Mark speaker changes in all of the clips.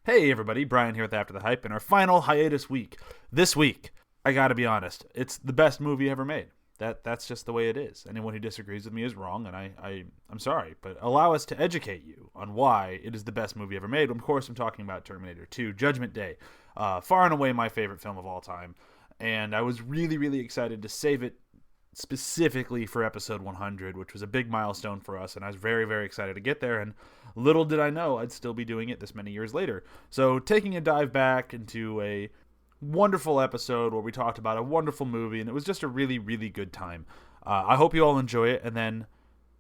Speaker 1: Hey everybody, Brian here with After the Hype, and our final hiatus week. This week, I gotta be honest, it's the best movie ever made. That's just the way it is. Anyone who disagrees with me is wrong, and I'm sorry, but allow us to educate you on why it is the best movie ever made. Of course, I'm talking about Terminator 2, Judgment Day. Far and away my favorite film of all time, and I was really, really excited to save it specifically for episode 100, which was a big milestone for us, and I was very, very excited to get there, and little did I know I'd still be doing it this many years later. So taking a dive back into a wonderful episode where we talked about a wonderful movie, and it was just a really, really good time. I hope you all enjoy it, and then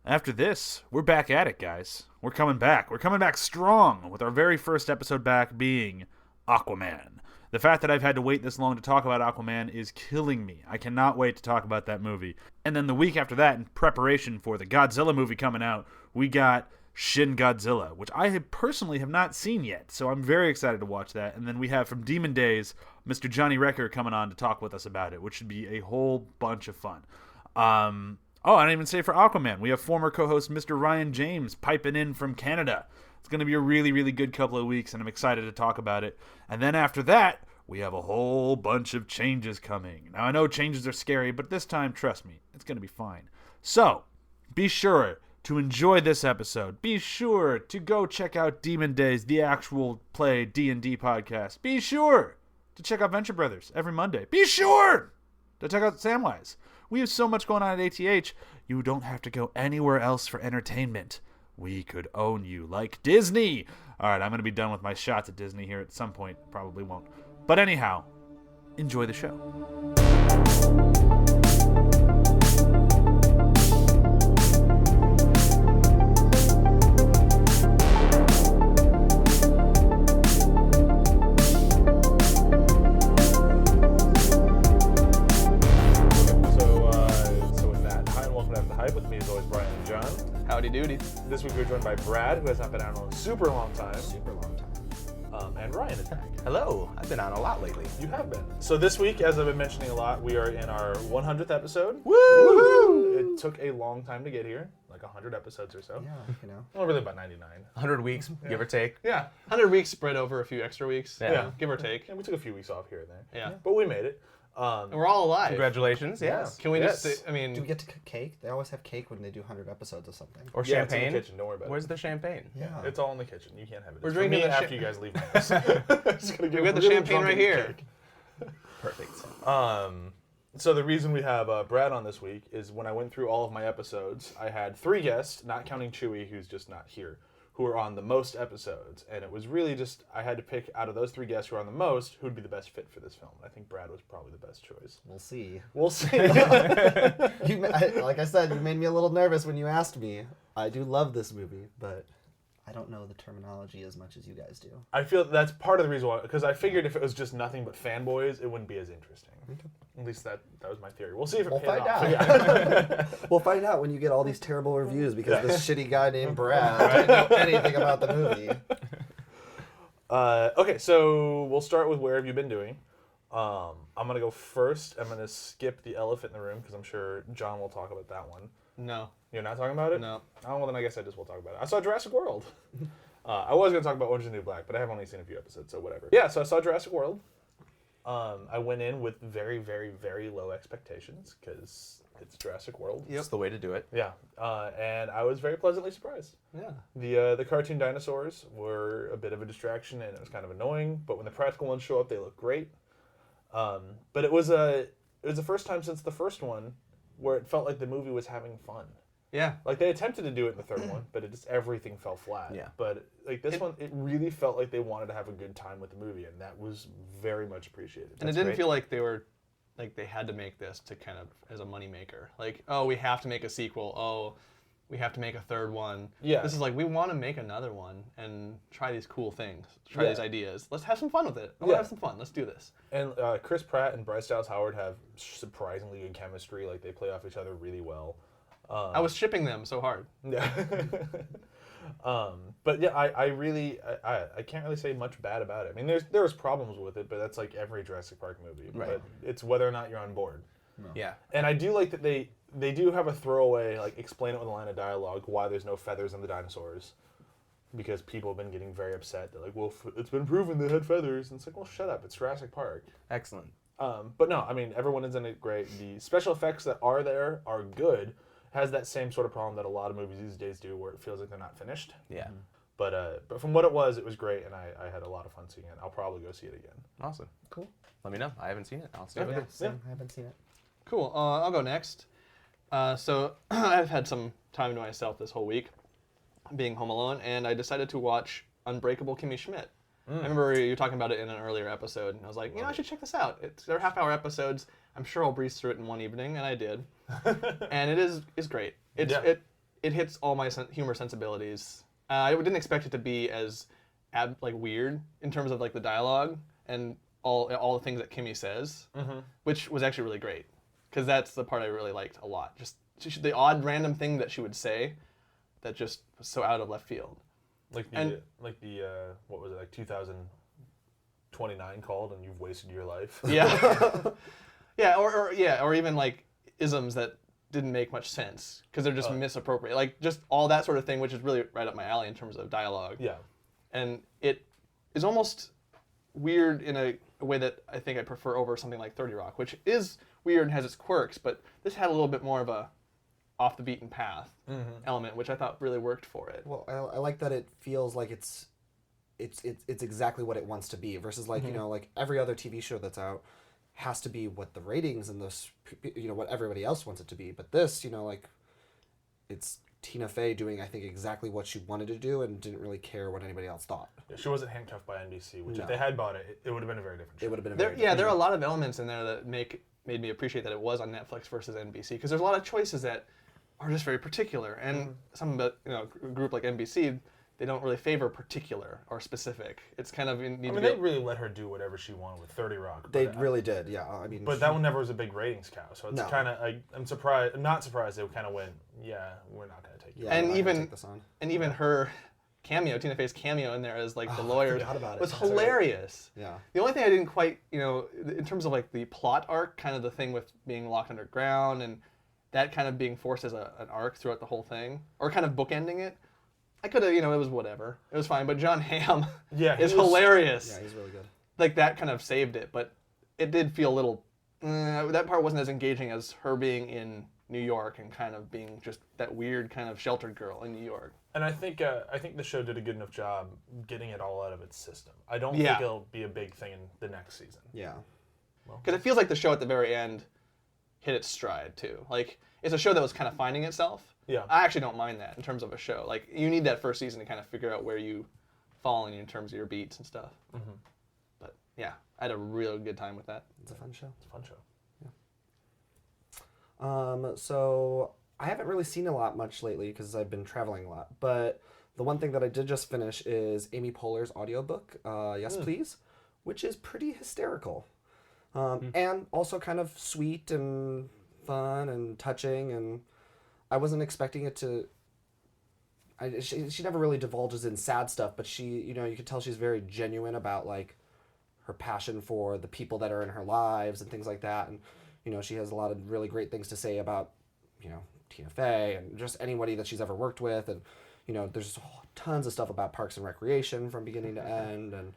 Speaker 1: after this, we're back at it, guys. We're coming back. We're coming back strong with our very first episode back being Aquaman. The fact that I've had to wait this long to talk about Aquaman is killing me. I cannot wait to talk about that movie. And then the week after that, in preparation for the Godzilla movie coming out, we got Shin Godzilla, which I personally have not seen yet, so I'm very excited to watch that. And then we have from Demon Days, Mr. Johnny Recker coming on to talk with us about it, which should be a whole bunch of fun. I didn't even say for Aquaman, we have former co-host Mr. Ryan James piping in from Canada. It's going to be a really, really good couple of weeks, and I'm excited to talk about it. And then after that, we have a whole bunch of changes coming. Now, I know changes are scary, but this time, trust me, it's going to be fine. So, be sure to enjoy this episode. Be sure to go check out Demon Days, the actual play D&D podcast. Be sure to check out Venture Brothers every Monday. Be sure to check out Samwise. We have so much going on at ATH, you don't have to go anywhere else for entertainment. We could own you like Disney. All right, I'm going to be done with my shots at Disney here at some point. Probably won't. But anyhow, enjoy the show. So with that, hi and welcome to After the Hype. With me as always, Brian and John.
Speaker 2: Howdy doody.
Speaker 1: This week we're joined by Brad, who has not been out in a super long time.
Speaker 2: Super long time.
Speaker 1: And Ryan is back.
Speaker 2: Hello. I've been on a lot lately.
Speaker 1: You have been. So this week, as I've been mentioning a lot, we are in our 100th episode.
Speaker 2: Woo!
Speaker 1: It took a long time to get here, like 100 episodes or so.
Speaker 3: Yeah, you know.
Speaker 1: Well, really about 99.
Speaker 2: 100 weeks, give or take.
Speaker 1: Yeah.
Speaker 4: 100 weeks spread over a few extra weeks.
Speaker 1: Yeah.
Speaker 4: Give or take.
Speaker 1: And we took a few weeks off here and there.
Speaker 4: Yeah.
Speaker 1: But we made it.
Speaker 4: And we're all alive.
Speaker 2: Congratulations, yes.
Speaker 4: Can we
Speaker 1: Yes.
Speaker 4: just say, I mean,
Speaker 3: Do we get to cook cake? They always have cake when they do 100 episodes of something.
Speaker 2: Or
Speaker 1: Yeah, it's in
Speaker 2: champagne.
Speaker 1: the kitchen. Don't worry about
Speaker 2: Where's
Speaker 1: it.
Speaker 2: the champagne?
Speaker 3: Yeah.
Speaker 1: It's all in the kitchen. You can't have it.
Speaker 4: We're
Speaker 1: It's for
Speaker 4: drinking
Speaker 1: me
Speaker 4: the
Speaker 1: after
Speaker 4: cha-
Speaker 1: you guys leave my house. Just gonna get
Speaker 4: we got the
Speaker 1: really
Speaker 4: champagne
Speaker 1: drunk
Speaker 4: right
Speaker 1: and eat
Speaker 4: here.
Speaker 1: cake.
Speaker 2: Perfect.
Speaker 1: So the reason we have Brad on this week is when I went through all of my episodes, I had 3 guests, not counting Chewy, who's just not here, who are on the most episodes. And it was really just, I had to pick out of those 3 guests who are on the most, who would be the best fit for this film. I think Brad was probably the best choice.
Speaker 3: We'll see.
Speaker 1: We'll see.
Speaker 3: Like I said, you made me a little nervous when you asked me. I do love this movie, but I don't know the terminology as much as you guys do.
Speaker 1: I feel that's part of the reason why, because I figured if it was just nothing but fanboys, it wouldn't be as interesting. At least that was my theory. We'll see if it
Speaker 3: We'll
Speaker 1: pays
Speaker 3: find
Speaker 1: off.
Speaker 3: out.
Speaker 1: Yeah.
Speaker 3: We'll find out when you get all these terrible reviews because this shitty guy named Brad didn't know anything about the movie.
Speaker 1: Okay, so we'll start with where have you been doing. I'm going to go first. I'm going to skip the elephant in the room because I'm sure John will talk about that one.
Speaker 4: no.
Speaker 1: You're not talking about it?
Speaker 4: No.
Speaker 1: Oh, well, then I guess I just will talk about it. I saw Jurassic World. I was going to talk about Orange is the New Black, but I have only seen a few episodes, so whatever. Yeah, so I saw Jurassic World. I went in with very, very, very low expectations because it's Jurassic World.
Speaker 2: That's the way to do it.
Speaker 1: Yeah, and I was very pleasantly surprised.
Speaker 4: Yeah.
Speaker 1: The cartoon dinosaurs were a bit of a distraction, and it was kind of annoying. But when the practical ones show up, they look great. But it was the first time since the first one where it felt like the movie was having fun.
Speaker 4: Yeah.
Speaker 1: Like they attempted to do it in the third one, but everything fell flat.
Speaker 2: Yeah.
Speaker 1: But like this one, it really felt like they wanted to have a good time with the movie, and that was very much appreciated.
Speaker 4: And it didn't feel like they had to make this to kind of as a moneymaker. Like, oh, we have to make a sequel. Oh, we have to make a third one.
Speaker 1: Yeah.
Speaker 4: This is like, we want to make another one and try these cool things, try
Speaker 1: Yeah.
Speaker 4: these ideas. Let's have some fun with it. I want
Speaker 1: Yeah.
Speaker 4: to have some fun. Let's do this.
Speaker 1: And Chris Pratt and Bryce Dallas Howard have surprisingly good chemistry. Like they play off each other really well.
Speaker 4: I was shipping them so hard.
Speaker 1: Yeah. But yeah, I really can't really say much bad about it. I mean, there was problems with it, but that's like every Jurassic Park movie.
Speaker 2: Right.
Speaker 1: But it's whether or not you're on board.
Speaker 2: Yeah.
Speaker 1: And I do like that they do have a throwaway, like explain it with a line of dialogue why there's no feathers in the dinosaurs.
Speaker 5: because people have been getting very upset. They're like, well, it's been proven they had feathers. And it's like, well, shut up. It's Jurassic Park.
Speaker 2: Excellent.
Speaker 5: But no, I mean, everyone is in it great. The special effects that are there are good. Has that same sort of problem that a lot of movies these days do, where it feels like they're not finished.
Speaker 2: Yeah.
Speaker 5: But from what it was great, and I had a lot of fun seeing it. I'll probably go see it again.
Speaker 2: Awesome.
Speaker 3: Cool.
Speaker 2: Let me know. I haven't seen it. I'll stay with
Speaker 3: Yeah,
Speaker 2: it.
Speaker 3: same. I haven't seen it.
Speaker 4: Cool. I'll go next. So I've had some time to myself this whole week, being home alone, and I decided to watch Unbreakable Kimmy Schmidt. I remember you were talking about it in an earlier episode, and I was like, I should check this out. They're half-hour episodes. I'm sure I'll breeze through it in one evening, and I did. And it is great. It hits all my humor sensibilities. I didn't expect it to be as weird in terms of like the dialogue and all the things that Kimmy says, which was actually really great, because that's the part I really liked a lot. Just the odd random thing that she would say that just was so out of left field.
Speaker 5: Like the what was it, like 2029 called, and you've wasted your life.
Speaker 4: Yeah. Yeah, or even like isms that didn't make much sense because they're just misappropriate. Like just all that sort of thing, which is really right up my alley in terms of dialogue.
Speaker 5: Yeah.
Speaker 4: And it is almost weird in a way that I think I prefer over something like 30 Rock, which is weird and has its quirks, but this had a little bit more of a off the beaten path element, which I thought really worked for it.
Speaker 3: Well, I like that it feels like it's exactly what it wants to be versus like like every other TV show that's out has to be what the ratings and those what everybody else wants it to be. But this like it's Tina Fey doing I think exactly what she wanted to do and didn't really care what anybody else thought.
Speaker 5: Yeah, she wasn't handcuffed by NBC, which if they had bought it, it would have been a very different show.
Speaker 3: It would have been a
Speaker 4: There
Speaker 3: very
Speaker 4: are a lot of elements in there that made me appreciate that it was on Netflix versus NBC, because there's a lot of choices that are just very particular, and some of a group like NBC, they don't really favor particular or specific. It's kind of
Speaker 5: they really let her do whatever she wanted with 30 Rock.
Speaker 3: They really did, yeah. I mean,
Speaker 5: but that one never was a big ratings cow, so it's kind of I'm surprised. I'm not surprised they kind of went, yeah, we're not going to take it.
Speaker 3: Yeah,
Speaker 4: and even
Speaker 3: this on.
Speaker 4: and even her cameo, Tina Fey's cameo in there as like the lawyer,
Speaker 3: I forgot about it.
Speaker 4: was
Speaker 3: That's right.
Speaker 4: hilarious.
Speaker 3: Yeah.
Speaker 4: The only thing I didn't quite, in terms of like the plot arc, kind of the thing with being locked underground and that kind of being forced as an arc throughout the whole thing, or kind of bookending it. I could have, it was whatever. It was fine. But John Hamm is hilarious.
Speaker 3: Yeah, he's really good.
Speaker 4: Like, that kind of saved it. But it did feel a little... that part wasn't as engaging as her being in New York and kind of being just that weird kind of sheltered girl in New York.
Speaker 5: And I think the show did a good enough job getting it all out of its system. I don't think it'll be a big thing in the next season.
Speaker 3: Yeah.
Speaker 4: Because it feels like the show at the very end hit its stride, too. Like, it's a show that was kind of finding itself.
Speaker 5: Yeah.
Speaker 4: I actually don't mind that in terms of a show. Like, you need that first season to kind of figure out where you fall in terms of your beats and stuff. Mm-hmm. But, yeah, I had a real good time with that.
Speaker 3: It's a fun show.
Speaker 5: It's a fun show.
Speaker 3: Yeah. So, I haven't really seen a lot much lately because I've been traveling a lot. But the one thing that I did just finish is Amy Poehler's audiobook, Yes Please, which is pretty hysterical. And also kind of sweet and fun and touching, and I wasn't expecting it to. She never really divulges in sad stuff, but she, you could tell she's very genuine about like her passion for the people that are in her lives and things like that, and she has a lot of really great things to say about Tina Fey and just anybody that she's ever worked with, and there's tons of stuff about Parks and Recreation from beginning to end, and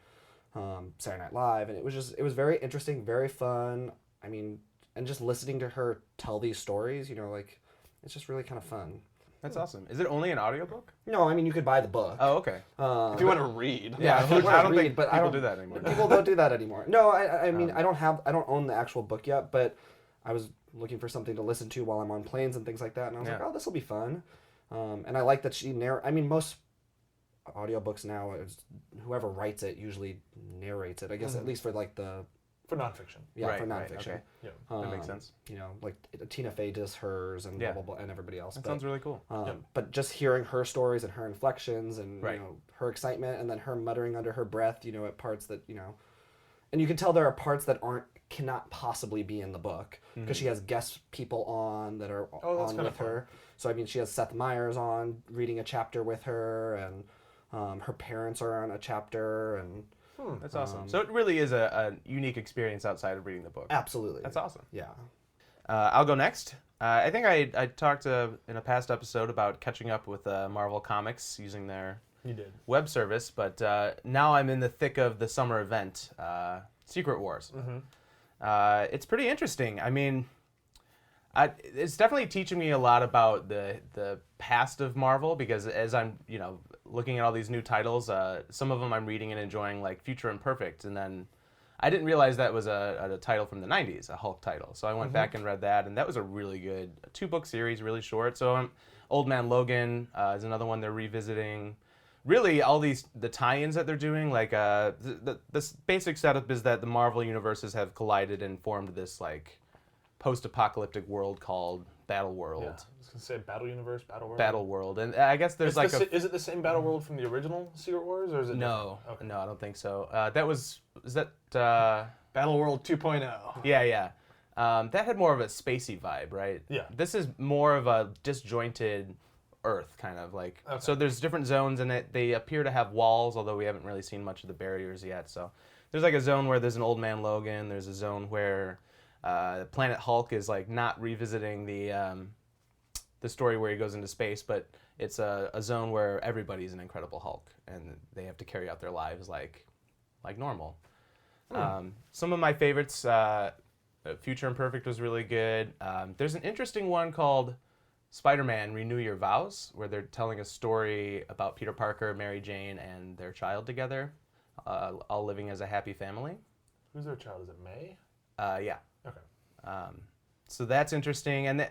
Speaker 3: Saturday Night Live, and it was very interesting, very fun. I mean, and just listening to her tell these stories, it's just really kind of fun.
Speaker 2: That's awesome. Is it only an audiobook?
Speaker 3: No, I mean, you could buy the book.
Speaker 2: Oh, okay.
Speaker 4: If you want to read.
Speaker 3: Yeah, if you
Speaker 2: I don't
Speaker 3: read,
Speaker 2: think
Speaker 3: but
Speaker 2: people do that anymore.
Speaker 3: People don't do that anymore. No, I mean, I don't own the actual book yet, but I was looking for something to listen to while I'm on planes and things like that, and I was like, oh, this will be fun. And I like that she I mean, most audiobooks now, whoever writes it usually narrates it, I guess, at least for like
Speaker 5: for nonfiction.
Speaker 3: Yeah,
Speaker 2: right,
Speaker 3: for
Speaker 2: right,
Speaker 3: nonfiction.
Speaker 2: okay.
Speaker 5: Yeah.
Speaker 2: That makes sense.
Speaker 3: Like Tina Fey does hers and blah, blah, blah, and everybody else.
Speaker 2: That sounds really cool.
Speaker 3: But just hearing her stories and her inflections and her excitement, and then her muttering under her breath, at parts that and you can tell there are parts that cannot possibly be in the book because she has guest people on that are on with her. So I mean, she has Seth Meyers on reading a chapter with her, and her parents are on a chapter, and
Speaker 2: that's awesome. So it really is a unique experience outside of reading the book.
Speaker 3: Absolutely.
Speaker 2: That's awesome.
Speaker 3: Yeah.
Speaker 2: I'll go next. I think I talked in a past episode about catching up with Marvel Comics using their
Speaker 5: You did.
Speaker 2: web service, but now I'm in the thick of the summer event, Secret Wars. It's pretty interesting. I mean, it's definitely teaching me a lot about the past of Marvel, because as I'm looking at all these new titles, some of them I'm reading and enjoying, like Future Imperfect, and then I didn't realize that was a title from the 90s, a Hulk title. So I went back and read that, and that was a really good 2-book series, really short. So Old Man Logan is another one they're revisiting. Really, all the tie-ins that they're doing, like the basic setup is that the Marvel universes have collided and formed this like post-apocalyptic world called Battle World.
Speaker 5: Yeah. I was gonna say Battle Universe, Battle World.
Speaker 2: Battle World, and I guess there's
Speaker 5: is it the same Battle World from the original Secret Wars, or is it
Speaker 2: no,
Speaker 5: different? Okay.
Speaker 2: no, I don't think so. Is that
Speaker 4: Battle World 2.0.
Speaker 2: Yeah. That had more of a spacey vibe, right?
Speaker 5: Yeah.
Speaker 2: This is more of a disjointed Earth, kind of like.
Speaker 5: Okay.
Speaker 2: So there's different zones, and they appear to have walls, although we haven't really seen much of the barriers yet. So there's like a zone where there's an Old Man Logan. There's a zone where Planet Hulk is like not revisiting the story where he goes into space, but it's a zone where everybody's an Incredible Hulk, and they have to carry out their lives like normal. Some of my favorites, Future Imperfect was really good. There's an interesting one called Spider-Man Renew Your Vows, where they're telling a story about Peter Parker, Mary Jane, and their child together, all living as a happy family.
Speaker 5: Who's their child? Is it May?
Speaker 2: Yeah.
Speaker 5: Okay.
Speaker 2: So that's interesting, and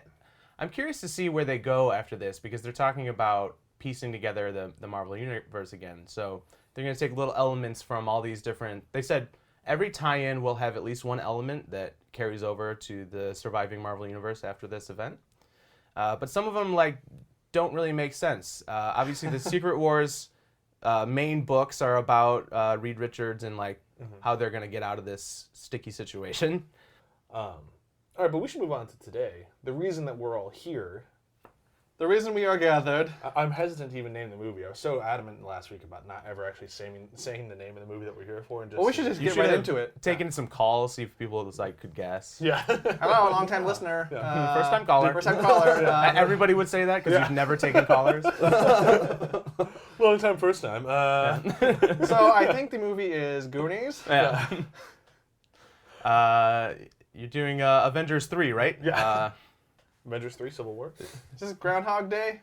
Speaker 2: I'm curious to see where they go after this, because they're talking about piecing together the Marvel Universe again. So they're going to take little elements from all these different... They said every tie-in will have at least one element that carries over to the surviving Marvel Universe after this event. But some of them don't really make sense. Obviously, the Secret Wars main books are about Reed Richards and how they're going to get out of this sticky situation.
Speaker 5: All right, but we should move on to today. The reason that we're all here.
Speaker 4: The reason we are gathered.
Speaker 5: I'm hesitant to even name the movie. I was so adamant last week about not ever actually saying the name of the movie that we're here for. And just
Speaker 4: Well, we should just
Speaker 2: You
Speaker 4: get
Speaker 2: should
Speaker 4: right
Speaker 2: have
Speaker 4: into it.
Speaker 2: Taken some calls, see if people could guess.
Speaker 5: Yeah.
Speaker 4: Hello, long-time listener.
Speaker 2: First-time caller.
Speaker 4: First-time caller.
Speaker 2: Everybody would say that because you've never taken callers.
Speaker 5: Long time, first time.
Speaker 4: So I think the movie is Goonies.
Speaker 2: Yeah. You're doing Avengers 3, right?
Speaker 5: Yeah. Avengers 3: Civil War.
Speaker 4: Is this Groundhog Day?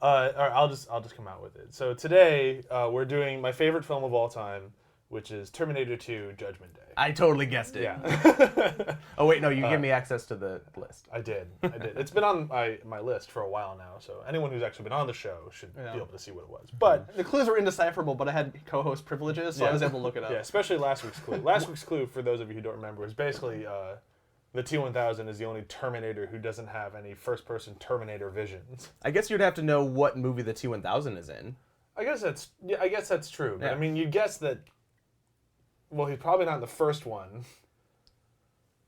Speaker 5: All right, I'll just come out with it. So today we're doing my favorite film of all time, which is Terminator 2: Judgment Day.
Speaker 2: I totally guessed it.
Speaker 5: Yeah.
Speaker 2: Oh, wait, no, you give me access to the list.
Speaker 5: I did. It's been on my list for a while now, so anyone who's actually been on the show should be able to see what it was. But
Speaker 4: The clues were indecipherable, but I had co-host privileges, so I was able to look it up.
Speaker 5: yeah, especially last week's clue. Last week's clue, for those of you who don't remember, was basically the T-1000 is the only Terminator who doesn't have any first-person Terminator visions.
Speaker 2: I guess you'd have to know what movie the T-1000 is in.
Speaker 5: I guess that's true. But
Speaker 2: Yeah.
Speaker 5: I mean, you'd guess that. Well, he's probably not in the first one.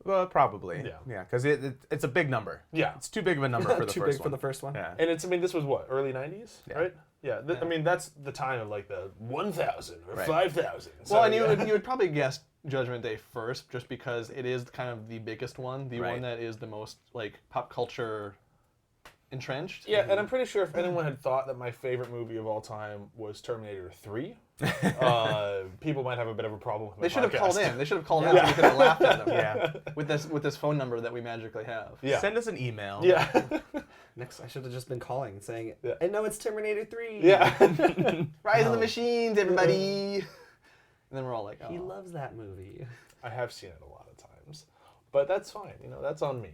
Speaker 2: Well, probably.
Speaker 5: Yeah.
Speaker 2: Yeah, because it's a big number.
Speaker 5: Yeah.
Speaker 2: It's too big of a number for the
Speaker 3: Too
Speaker 2: first
Speaker 3: big
Speaker 2: one.
Speaker 3: for the first one.
Speaker 2: Yeah.
Speaker 5: And this was what, early 90s,
Speaker 2: Yeah.
Speaker 5: right? Yeah. I mean, that's the time of the 1,000 or
Speaker 2: Right.
Speaker 5: 5,000.
Speaker 4: Well, and you would probably guess Judgment Day first, just because it is kind of the biggest one, the
Speaker 2: Right.
Speaker 4: one that is the most pop culture entrenched.
Speaker 5: Yeah, and I'm pretty sure if anyone had thought that my favorite movie of all time was Terminator 3, people might have a bit of a problem with my
Speaker 4: They should have
Speaker 5: podcast.
Speaker 4: called in. They should have called in so we could have laughed at them.
Speaker 2: Yeah.
Speaker 4: With this phone number that we magically have.
Speaker 5: Yeah.
Speaker 2: Send us an email.
Speaker 5: Yeah.
Speaker 3: Next, I should have just been calling and saying,
Speaker 5: Yeah.
Speaker 3: and no, it's Terminator 3.
Speaker 5: Yeah.
Speaker 4: Rise of the Machines, everybody. And then we're all like, oh.
Speaker 3: He loves that movie.
Speaker 5: I have seen it a lot of times, but that's fine. That's on me.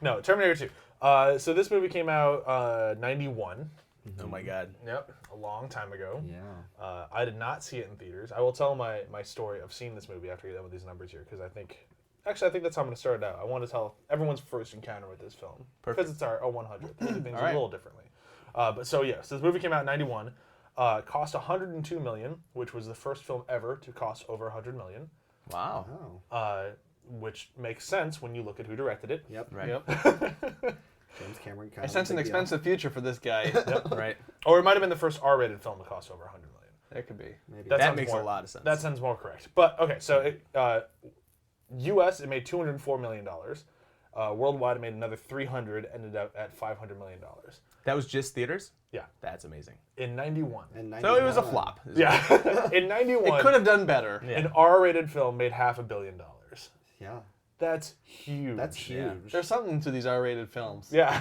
Speaker 5: No, Terminator 2. So this movie came out 91.
Speaker 2: Oh my God.
Speaker 5: Yep, a long time ago.
Speaker 3: Yeah.
Speaker 5: I did not see it in theaters. I will tell my story of seeing this movie after we get done with these numbers here, because I think that's how I'm going to start it out. I want to tell everyone's first encounter with this film.
Speaker 2: Perfect.
Speaker 5: Because it's our 100th. We do things
Speaker 4: All right.
Speaker 5: a little differently. So this movie came out in 91. Cost $102 million, which was the first film ever to cost over $100 million.
Speaker 2: Wow.
Speaker 3: Oh.
Speaker 5: Which makes sense when you look at who directed it.
Speaker 3: Yep.
Speaker 2: Right.
Speaker 4: Yep.
Speaker 3: James Cameron.
Speaker 4: I sense an expensive future for this guy.
Speaker 2: Right.
Speaker 5: Or it might have been the first R-rated film to cost over $100 million.
Speaker 4: That could be.
Speaker 3: Maybe.
Speaker 5: That
Speaker 2: That
Speaker 5: sounds
Speaker 2: makes
Speaker 5: more-
Speaker 2: a lot of sense.
Speaker 5: That sounds more correct. But okay, so U.S. it made $204 million. Worldwide, it made another 300, ended up at $500 million.
Speaker 2: That was just theaters?
Speaker 5: Yeah.
Speaker 2: That's amazing.
Speaker 5: In 91.
Speaker 3: And
Speaker 2: So it was a
Speaker 3: 99.
Speaker 2: flop.
Speaker 5: Yeah. In 91,
Speaker 4: It could have done better.
Speaker 2: Yeah.
Speaker 5: an R-rated film made $500 million.
Speaker 3: Yeah,
Speaker 5: That's huge.
Speaker 3: that's huge.
Speaker 4: There's something to these R-rated films.
Speaker 5: Yeah.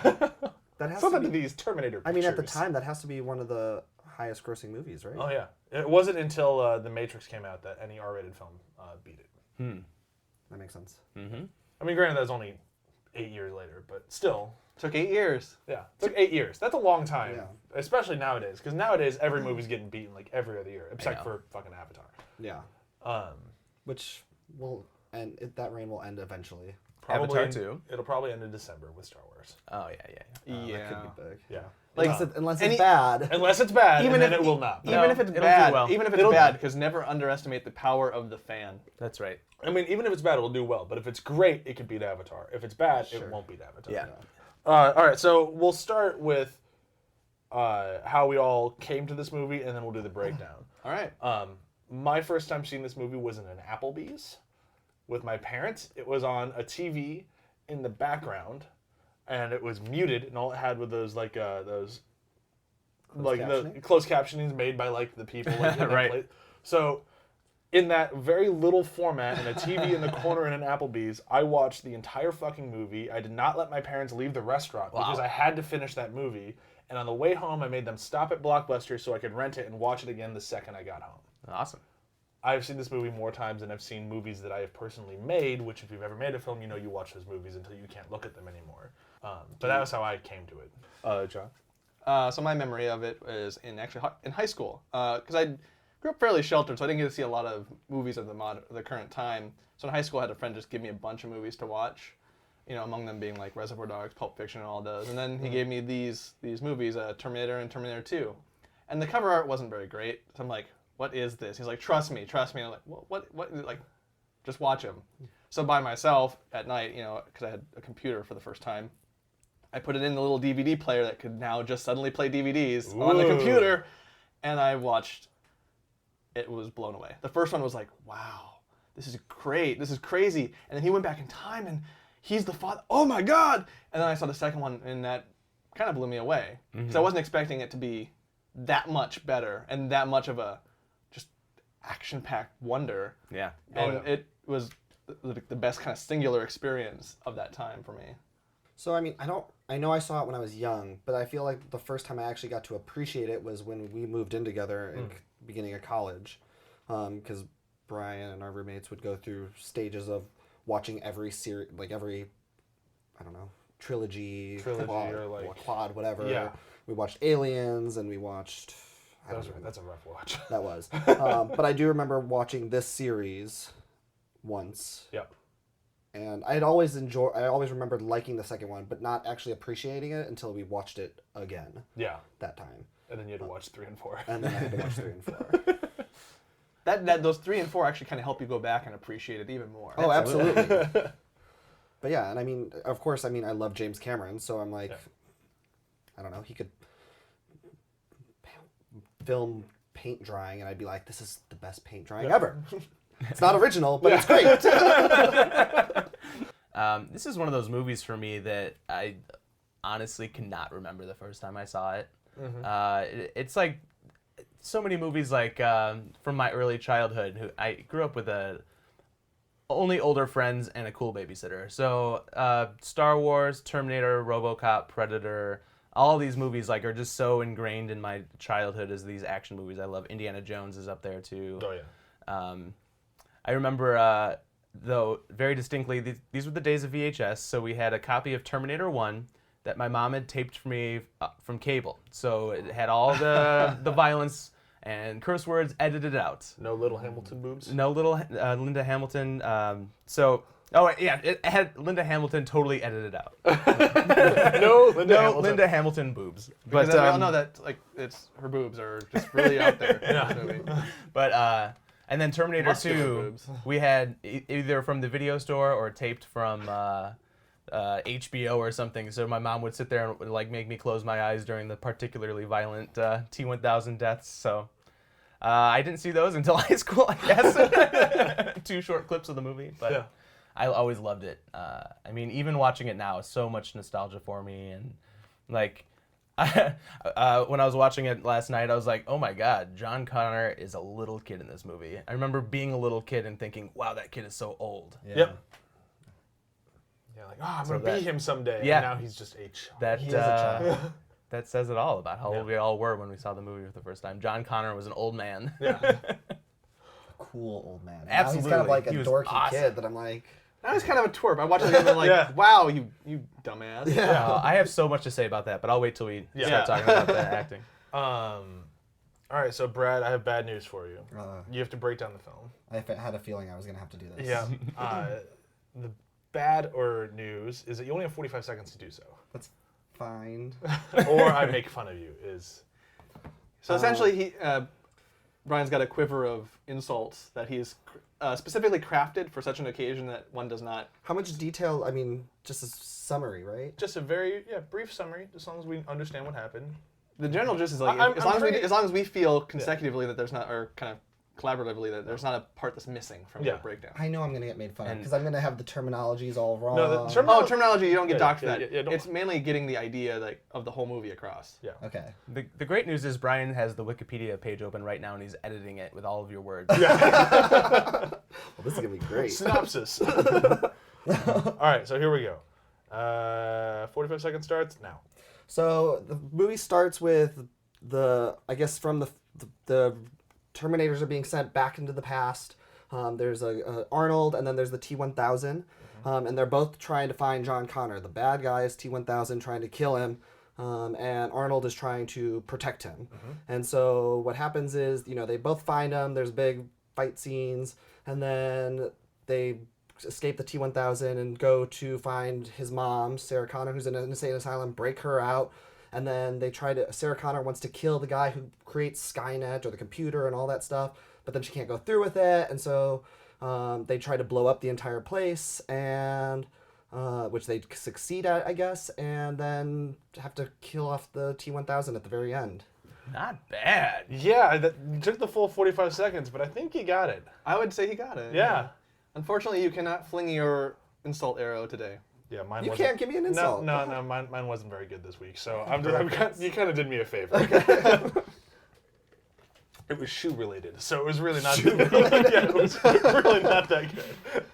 Speaker 3: That has
Speaker 5: Something
Speaker 3: to
Speaker 5: to
Speaker 3: be,
Speaker 5: these Terminator
Speaker 3: I mean, at the
Speaker 5: pictures.
Speaker 3: time, that has to be one of the highest grossing movies, right?
Speaker 5: Oh, yeah. It wasn't until The Matrix came out that any R-rated film beat it.
Speaker 3: That makes sense.
Speaker 5: I mean, granted, that was only 8 years later, but still.
Speaker 4: Took 8 years.
Speaker 5: Yeah. It took 8 years. That's a long time.
Speaker 3: Yeah.
Speaker 5: Especially nowadays. Because nowadays, every movie's getting beaten like every other year, except
Speaker 2: know.
Speaker 5: for fucking Avatar.
Speaker 3: Yeah, which will end. That reign will end eventually.
Speaker 2: Avatar
Speaker 5: in-
Speaker 2: 2.
Speaker 5: It'll probably end in December with Star Wars.
Speaker 2: Oh, yeah.
Speaker 3: That could be big.
Speaker 5: Yeah.
Speaker 3: Unless
Speaker 4: any-
Speaker 3: it's bad.
Speaker 5: Unless it's bad,
Speaker 4: Even
Speaker 5: and then
Speaker 4: if-
Speaker 5: it will not.
Speaker 2: No,
Speaker 4: Even if it's
Speaker 2: it'll do
Speaker 4: bad,
Speaker 2: well.
Speaker 4: even if it's
Speaker 5: It'll-
Speaker 4: bad, because never underestimate the power of the fan.
Speaker 2: That's right.
Speaker 5: I mean, even if it's bad, it will do well. But if it's great, it could beat Avatar. If it's bad, it won't beat Avatar.
Speaker 2: Yeah.
Speaker 5: All right, so we'll start with how we all came to this movie, and then we'll do the breakdown.
Speaker 4: All right.
Speaker 5: My first time seeing this movie was in an Applebee's with my parents. It was on a TV in the background, and it was muted, and all it had were those
Speaker 3: Closed
Speaker 5: the
Speaker 3: captioning?
Speaker 5: closed captionings made by like the people like, in that
Speaker 2: Right.
Speaker 5: place. So in that very little format, in a TV in the corner in an Applebee's, I watched the entire fucking movie. I did not let my parents leave the restaurant because I had to finish that movie. And on the way home, I made them stop at Blockbuster so I could rent it and watch it again the second I got home.
Speaker 2: Awesome.
Speaker 5: I've seen this movie more times than I've seen movies that I have personally made, which if you've ever made a film, you know you watch those movies until you can't look at them anymore. But that was how I came to it. John?
Speaker 4: So my memory of it is in high school, because I grew up fairly sheltered, so I didn't get to see a lot of movies of the current time. So in high school, I had a friend just give me a bunch of movies to watch, among them being like Reservoir Dogs, Pulp Fiction, and all those. And then he gave me these movies, Terminator and Terminator 2. And the cover art wasn't very great, so I'm like, what is this? He's like, trust me. And I'm like, what, like, just watch them. So by myself at night, because I had a computer for the first time, I put it in the little DVD player that could now just suddenly play DVDs on the computer, and I watched. It was blown away. The first one was like, wow, this is great, this is crazy. And then he went back in time, and he's the father. Oh my God! And then I saw the second one, and that kind of blew me away because I wasn't expecting it to be that much better and that much of a just action-packed wonder.
Speaker 2: Yeah.
Speaker 4: And it was the best kind of singular experience of that time for me.
Speaker 3: So I mean, I know I saw it when I was young, but I feel like the first time I actually got to appreciate it was when we moved in together in beginning of college, because Brian and our roommates would go through stages of watching every series, like every, I don't know, trilogy quad,
Speaker 5: or like
Speaker 3: quad, whatever.
Speaker 5: Yeah.
Speaker 3: We watched Aliens and we watched.
Speaker 5: That's a rough watch.
Speaker 3: That was, but I do remember watching this series once.
Speaker 5: Yep.
Speaker 3: And I always remembered liking the second one, but not actually appreciating it until we watched it again
Speaker 5: Yeah.
Speaker 3: that time.
Speaker 5: And then you had to watch 3 and 4.
Speaker 3: And then I had to watch 3 and 4.
Speaker 4: That those 3 and 4 actually kind of help you go back and appreciate it even more.
Speaker 3: Oh, absolutely. But yeah, and I mean, of course, I love James Cameron, so I'm like, I don't know, he could film paint drying, and I'd be like, this is the best paint drying ever. It's not original, but it's great.
Speaker 2: This is one of those movies for me that I honestly cannot remember the first time I saw it. It's like so many movies like from my early childhood. I grew up with only older friends and a cool babysitter. So Star Wars, Terminator, RoboCop, Predator, all these movies like are just so ingrained in my childhood as these action movies. I love Indiana Jones is up there too.
Speaker 5: Oh yeah.
Speaker 2: I remember, though, very distinctly, these were the days of VHS, so we had a copy of Terminator 1 that my mom had taped for me from cable. So it had all the violence and curse words edited out.
Speaker 5: No little Hamilton boobs?
Speaker 2: No little Linda Hamilton. It had Linda Hamilton totally edited out.
Speaker 5: No Linda Hamilton.
Speaker 2: Linda Hamilton boobs.
Speaker 4: Because we all know that her boobs are just really out there in this movie.
Speaker 2: But and then Terminator
Speaker 4: Muscular
Speaker 2: 2,
Speaker 4: boobs.
Speaker 2: we had either from the video store or taped from HBO or something. So my mom would sit there and like make me close my eyes during the particularly violent T-1000 deaths. So I didn't see those until high school, I guess. 2 short clips of the movie, but I always loved it. I mean, even watching it now is so much nostalgia for me. And like, when I was watching it last night, I was like, oh my God, John Connor is a little kid in this movie. I remember being a little kid and thinking, wow, that kid is so old.
Speaker 3: Yeah.
Speaker 5: Yep. Yeah, like, I'm going to be him someday.
Speaker 2: Yeah.
Speaker 5: And now he's just a child.
Speaker 3: He is a child.
Speaker 2: That says it all about how old we all were when we saw the movie for the first time. John Connor was an old man.
Speaker 5: Yeah.
Speaker 3: Cool old man.
Speaker 2: Absolutely.
Speaker 3: Now he's kind of like a
Speaker 2: He was
Speaker 3: dorky
Speaker 2: awesome.
Speaker 3: kid that I'm like,
Speaker 4: Now he's kind of a twerp. I watched it and I'm like,
Speaker 5: Yeah.
Speaker 4: wow, you dumbass.
Speaker 2: I have so much to say about that, but I'll wait till we
Speaker 5: Yeah.
Speaker 2: start talking about the acting.
Speaker 5: All right, so Brad, I have bad news for you. You have to break down the film.
Speaker 3: I had a feeling I was going to have to do this.
Speaker 5: Yeah. The bad or news is that you only have 45 seconds to do so.
Speaker 3: That's fine.
Speaker 5: Or I make fun of you is...
Speaker 4: So essentially, Brian's got a quiver of insults that he's specifically crafted for such an occasion that one does not.
Speaker 3: How much detail? I mean, just a summary, right?
Speaker 5: Just a very brief summary, as long as we understand what happened.
Speaker 4: The general gist is like,
Speaker 5: I'm
Speaker 4: as long
Speaker 5: pretty-
Speaker 4: as we feel consecutively that there's not, or kind of collaboratively that there's not a part that's missing from the breakdown.
Speaker 3: I know I'm going to get made fun of
Speaker 2: And-
Speaker 3: because I'm going to have the terminologies all wrong.
Speaker 5: No, the
Speaker 4: Oh, terminology, you don't get docked for
Speaker 5: yeah,
Speaker 4: that.
Speaker 5: yeah, don't-
Speaker 4: It's mainly getting the idea like of the whole movie across.
Speaker 5: Yeah.
Speaker 3: Okay.
Speaker 2: The great news is Brian has the Wikipedia page open right now and he's editing it with all of your words.
Speaker 3: Well, this is going to be great.
Speaker 5: Synopsis. All right, so here we go. 45 seconds starts now.
Speaker 3: So the movie starts with I guess from the Terminators are being sent back into the past. There's a Arnold, and then there's the T-1000, and they're both trying to find John Connor. The bad guy is T-1000 trying to kill him, and Arnold is trying to protect him. And so what happens is, they both find him. There's big fight scenes, and then they escape the T-1000 and go to find his mom, Sarah Connor, who's in an insane asylum, break her out. And then Sarah Connor wants to kill the guy who creates Skynet or the computer and all that stuff, but then she can't go through with it. And so they try to blow up the entire place, and which they succeed at, I guess, and then have to kill off the T-1000 at the very end.
Speaker 2: Not bad.
Speaker 5: Yeah, you took the full 45 seconds, but I think you got it.
Speaker 4: I would say he got it.
Speaker 5: Yeah.
Speaker 4: Unfortunately, you cannot fling your insult arrow today.
Speaker 5: Yeah, mine
Speaker 3: You
Speaker 5: wasn't.
Speaker 3: can't give me an insult.
Speaker 5: No, mine wasn't very good this week. So you kind of did me a favor. It was shoe related, so it was really not. Yeah, it was really not that good.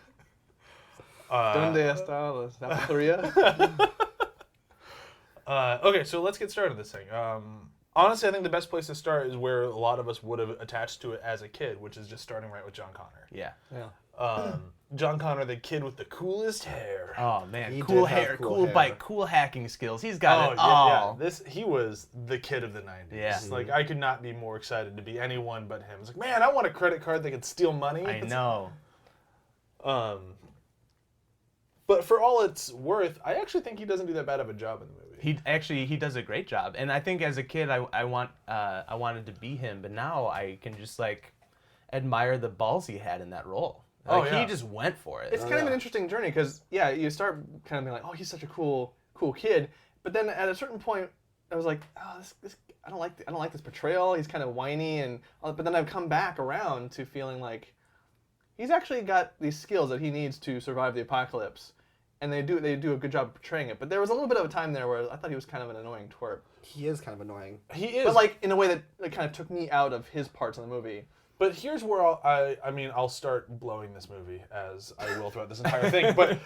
Speaker 4: Donde está la zapateria?
Speaker 5: Okay, so let's get started with this thing. Honestly, I think the best place to start is where a lot of us would have attached to it as a kid, which is just starting right with John Connor.
Speaker 2: Yeah.
Speaker 5: John Connor, the kid with the coolest hair.
Speaker 2: Oh man,
Speaker 3: He
Speaker 2: cool
Speaker 3: did have
Speaker 2: hair,
Speaker 3: cool
Speaker 2: cool
Speaker 3: hair.
Speaker 2: bike, cool hacking skills. He's got it all.
Speaker 5: He was the kid of the 90s.
Speaker 2: Yeah.
Speaker 5: Like, I could not be more excited to be anyone but him. It's like, man, I want a credit card that could steal money.
Speaker 2: I know.
Speaker 5: But for all it's worth, I actually think he doesn't do that bad of a job in the movie.
Speaker 2: He does a great job, and I think as a kid I wanted to be him, but now I can just like admire the balls he had in that role. Like,
Speaker 5: yeah.
Speaker 2: he just went for it.
Speaker 4: It's kind of an interesting journey because, you start kind of being like, oh, he's such a cool kid. But then at a certain point, I was like, oh, this I don't like this portrayal. He's kind of whiny, but then I've come back around to feeling like he's actually got these skills that he needs to survive the apocalypse, and they do a good job of portraying it. But there was a little bit of a time there where I thought he was kind of an annoying twerp.
Speaker 3: He is kind of annoying.
Speaker 5: He is.
Speaker 4: But like in a way that kind of took me out of his parts in the movie.
Speaker 5: But here's where I'll start blowing this movie, as I will throughout this entire thing. But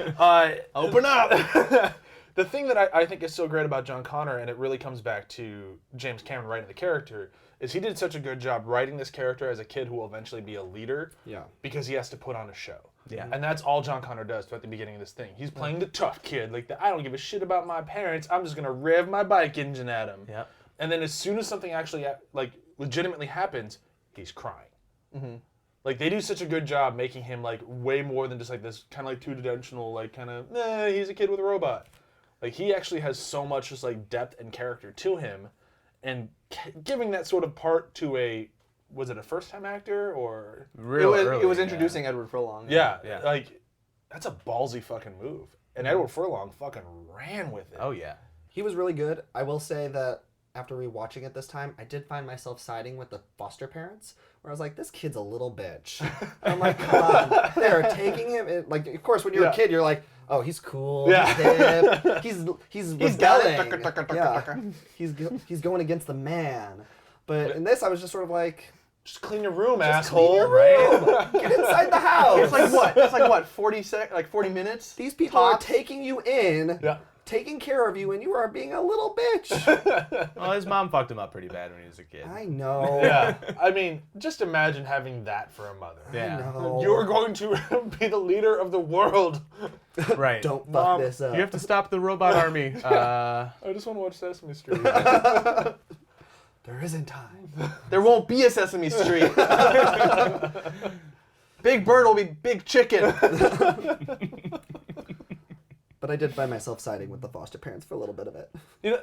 Speaker 4: Open up!
Speaker 5: The thing that I think is so great about John Connor, and it really comes back to James Cameron writing the character, is he did such a good job writing this character as a kid who will eventually be a leader.
Speaker 3: Yeah.
Speaker 5: Because he has to put on a show.
Speaker 2: Yeah.
Speaker 5: And that's all John Connor does throughout the beginning of this thing. He's playing the tough kid, like I don't give a shit about my parents. I'm just gonna rev my bike engine at him.
Speaker 2: Yeah.
Speaker 5: And then as soon as something actually legitimately happens, he's crying. Mm-hmm. Like, they do such a good job making him like way more than just like this kind of like two-dimensional he's a kid with a robot. Like, he actually has so much just like depth and character to him, and giving that sort of part to was it a first-time actor or?
Speaker 4: It was introducing Edward Furlong.
Speaker 5: Yeah,
Speaker 2: Yeah.
Speaker 5: like that's a ballsy fucking move, and Edward Furlong fucking ran with it.
Speaker 2: Oh yeah.
Speaker 3: He was really good. I will say that after rewatching it this time, I did find myself siding with the foster parents, where I was like, this kid's a little bitch. And I'm like, come on. They're taking him. Like, of course, when you're a kid, you're like, oh, he's cool. He's hip. He's rebelling. He's going against the man. But in this, I was just sort of like,
Speaker 5: just clean your room,
Speaker 3: just
Speaker 5: asshole.
Speaker 3: clean your room. Get inside the house.
Speaker 4: It's like what? It's like what? 40 minutes.
Speaker 3: These people are taking you in.
Speaker 5: Yeah.
Speaker 3: Taking care of you, and you are being a little bitch.
Speaker 2: Well, his mom fucked him up pretty bad when he was a kid.
Speaker 3: I know.
Speaker 5: Yeah. I mean, just imagine having that for a mother.
Speaker 2: Yeah.
Speaker 3: I know.
Speaker 5: You're going to be the leader of the world.
Speaker 2: Right.
Speaker 3: Don't fuck
Speaker 5: Mom,
Speaker 3: this up.
Speaker 2: You have to stop the robot army.
Speaker 5: I just want to watch Sesame Street.
Speaker 3: There isn't time.
Speaker 4: There won't be a Sesame Street. Big Bird will be Big Chicken.
Speaker 3: But I did find myself siding with the foster parents for a little bit of it.
Speaker 5: You know,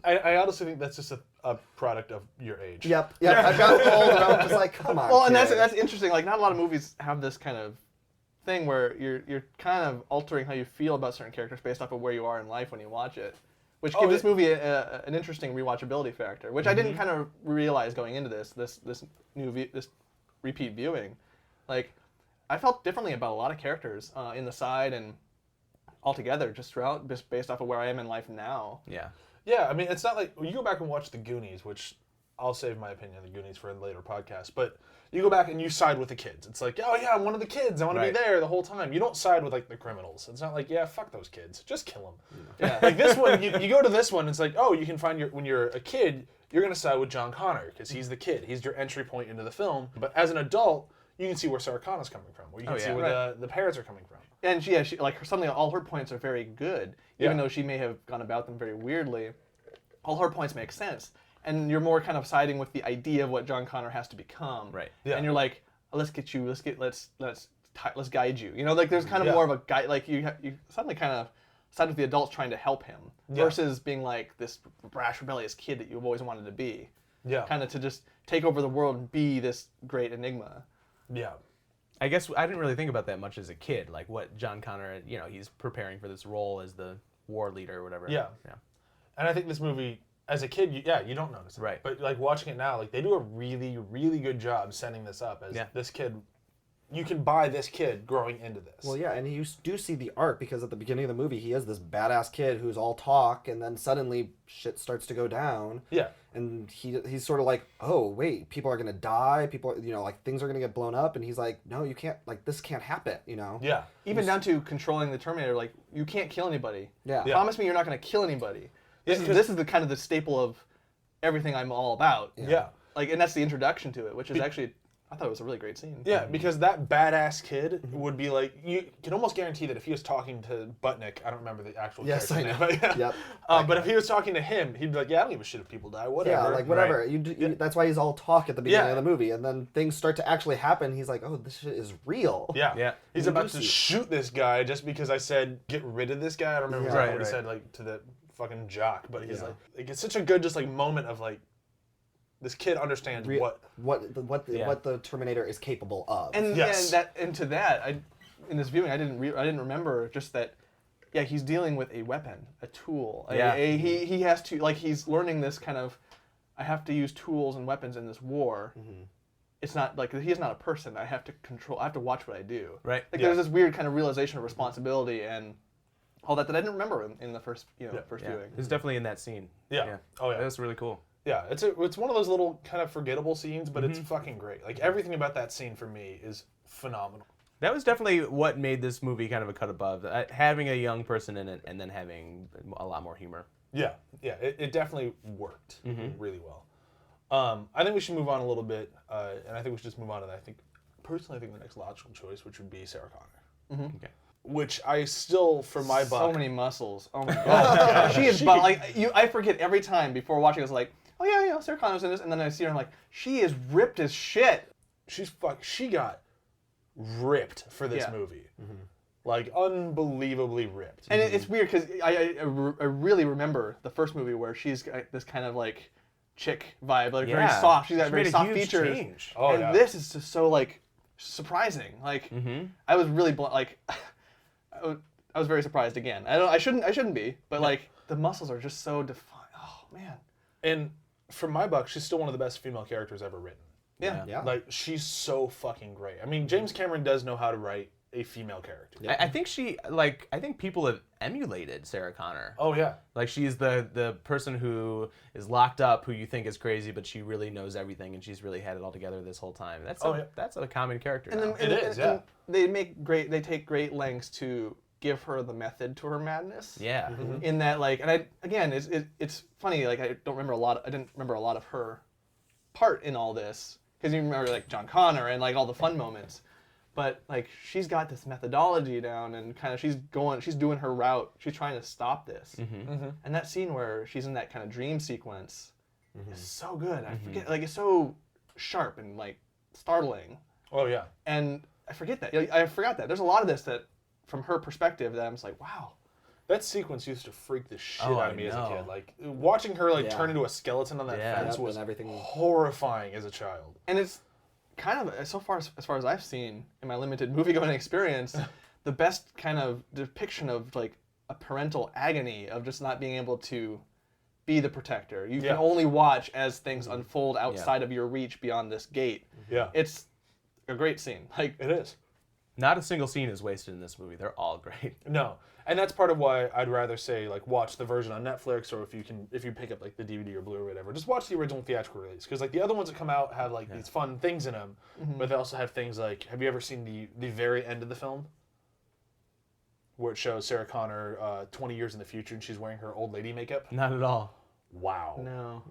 Speaker 5: I honestly think that's just a product of your age.
Speaker 3: Yep. I got old and I'm just like, come on.
Speaker 4: Well, and
Speaker 3: kid.
Speaker 4: that's interesting. Like, not a lot of movies have this kind of thing where you're kind of altering how you feel about certain characters based off of where you are in life when you watch it, which gives this movie an interesting rewatchability factor, which I didn't kind of realize going into this repeat viewing. Like, I felt differently about a lot of characters in the side and altogether just throughout, just based off of where I am in life now.
Speaker 2: Yeah.
Speaker 5: Yeah, I mean, it's not like you go back and watch The Goonies, which I'll save my opinion of The Goonies for a later podcast, but you go back and you side with the kids. It's like, oh yeah, I'm one of the kids. I want to be there the whole time. You don't side with like the criminals. It's not like, yeah, fuck those kids. Just kill them. Yeah. Like this one, you go to this one, it's like, oh, you can find when you're a kid, you're going to side with John Connor because he's the kid. He's your entry point into the film. But as an adult, you can see where Sarah Connor's coming from, where you can see where the parents are coming from. And
Speaker 4: she like all her points are very good, even though she may have gone about them very weirdly. All her points make sense, and you're more kind of siding with the idea of what John Connor has to become.
Speaker 2: Right.
Speaker 4: Yeah. And you're like, let's guide you. You know, like there's kind of more of a guide. Like you suddenly kind of side with the adults trying to help him versus being like this brash, rebellious kid that you've always wanted to be. Yeah. Kind of to just take over the world and be this great enigma. Yeah.
Speaker 2: I guess I didn't really think about that much as a kid, like what John Connor, he's preparing for this role as the war leader or whatever.
Speaker 5: Yeah. And I think this movie, as a kid, you don't notice it.
Speaker 2: Right.
Speaker 5: But like watching it now, like they do a really, really good job setting this up as this kid. You can buy this kid growing into this.
Speaker 3: Well, yeah, and you do see the arc because at the beginning of the movie, he is this badass kid who's all talk, and then suddenly shit starts to go down. Yeah. And he's sort of like, oh, wait, people are going to die. People, like things are going to get blown up. And he's like, no, you can't, like this can't happen, Yeah.
Speaker 4: Even down to controlling the Terminator, like you can't kill anybody.
Speaker 3: Yeah.
Speaker 4: Promise me you're not going to kill anybody. This is the kind of the staple of everything I'm all about.
Speaker 5: Yeah.
Speaker 4: Like, and that's the introduction to it, which is actually, I thought it was a really great scene.
Speaker 5: Yeah, because that badass kid would be like, you can almost guarantee that if he was talking to Butnick, I don't remember the actual character name. Yep. But if he was talking to him, he'd be like, yeah, I don't give a shit if people die, whatever.
Speaker 3: Yeah, like whatever. Right. That's why he's all talk at the beginning of the movie, and then things start to actually happen. He's like, oh, this shit is real.
Speaker 5: Yeah. He's about to shoot this guy just because I said, get rid of this guy. I don't remember what he said, like, to the fucking jock, but he's like, it's such a good just like moment of like, this kid understands what the Terminator is capable of.
Speaker 4: And to that, in this viewing, I didn't remember just that. Yeah, he's dealing with a weapon, a tool. He has to, like, he's learning this kind of, I have to use tools and weapons in this war. Mm-hmm. It's not like he's not a person. I have to control. I have to watch what I do.
Speaker 2: Right.
Speaker 4: Like there's this weird kind of realization of responsibility and all that I didn't remember in the first first viewing.
Speaker 2: It's definitely in that scene.
Speaker 5: Yeah. Oh yeah.
Speaker 2: That's really cool.
Speaker 5: Yeah, it's one of those little kind of forgettable scenes, but it's fucking great. Like everything about that scene for me is phenomenal.
Speaker 2: That was definitely what made this movie kind of a cut above, having a young person in it and then having a lot more humor.
Speaker 5: Yeah, it definitely worked really well. I think we should move on a little bit, and I think we should just move on to that. I think the next logical choice, which would be Sarah Connor. Mm-hmm. Okay. Which I still, for my buck...
Speaker 4: So many muscles. Oh my god. She is, I forget every time before watching this, like, oh yeah, Sarah Connor's in this, and then I see her, I'm like, she is ripped as shit.
Speaker 5: She got ripped for this movie. Mm-hmm. Like, unbelievably ripped.
Speaker 4: And it's weird, because I really remember the first movie where she's got this kind of, like, chick vibe, like, very soft. She's got very soft features. Change. Oh, and this is just so, like, surprising. Like, I was really, I was very surprised again. I shouldn't be, but, like, the muscles are just so defined. Oh, man.
Speaker 5: And for my buck, she's still one of the best female characters ever written.
Speaker 2: Yeah.
Speaker 3: Yeah.
Speaker 5: Like, she's so fucking great. I mean, James Cameron does know how to write a female character.
Speaker 3: Yeah.
Speaker 2: I think I think people have emulated Sarah Connor.
Speaker 5: Oh, yeah.
Speaker 2: Like, she's the person who is locked up, who you think is crazy, but she really knows everything, and she's really had it all together this whole time. That's a common character now.
Speaker 5: Yeah.
Speaker 4: They take great lengths to give her the method to her madness.
Speaker 2: Yeah.
Speaker 4: In that, like, and it's funny. Like, I didn't remember a lot of her part in all this, because you remember like John Connor and like all the fun moments. But like, she's got this methodology down, and kind of she's doing her route. She's trying to stop this. And that scene where she's in that kind of dream sequence is so good. I forget, like, it's so sharp and like startling.
Speaker 5: Oh, yeah.
Speaker 4: And I forgot that. There's a lot of this that, from her perspective, that I'm just like, wow.
Speaker 5: That sequence used to freak the shit
Speaker 2: Oh,
Speaker 5: out
Speaker 2: I
Speaker 5: of me as a
Speaker 2: know.
Speaker 5: kid. Like, watching her like
Speaker 3: Yeah.
Speaker 5: turn into a skeleton on that
Speaker 2: Yeah.
Speaker 5: fence
Speaker 3: Yep,
Speaker 5: was
Speaker 3: and everything.
Speaker 5: horrifying as a child.
Speaker 4: And it's kind of, as far as I've seen in my limited movie-going experience, the best kind of depiction of like a parental agony of just not being able to be the protector. You
Speaker 5: Yeah.
Speaker 4: can only watch as things unfold outside of your reach beyond this gate.
Speaker 5: Yeah.
Speaker 4: It's a great scene. Like,
Speaker 5: It is.
Speaker 2: Not a single scene is wasted in this movie. They're all great.
Speaker 5: No. And that's part of why I'd rather say, like, watch the version on Netflix, or if you pick up like the DVD or Blu-ray or whatever, just watch the original theatrical release, because like the other ones that come out have like these fun things in them, but they also have things like, have you ever seen the very end of the film where it shows Sarah Connor 20 years in the future and she's wearing her old lady makeup?
Speaker 2: Not at all.
Speaker 5: Wow.
Speaker 4: no.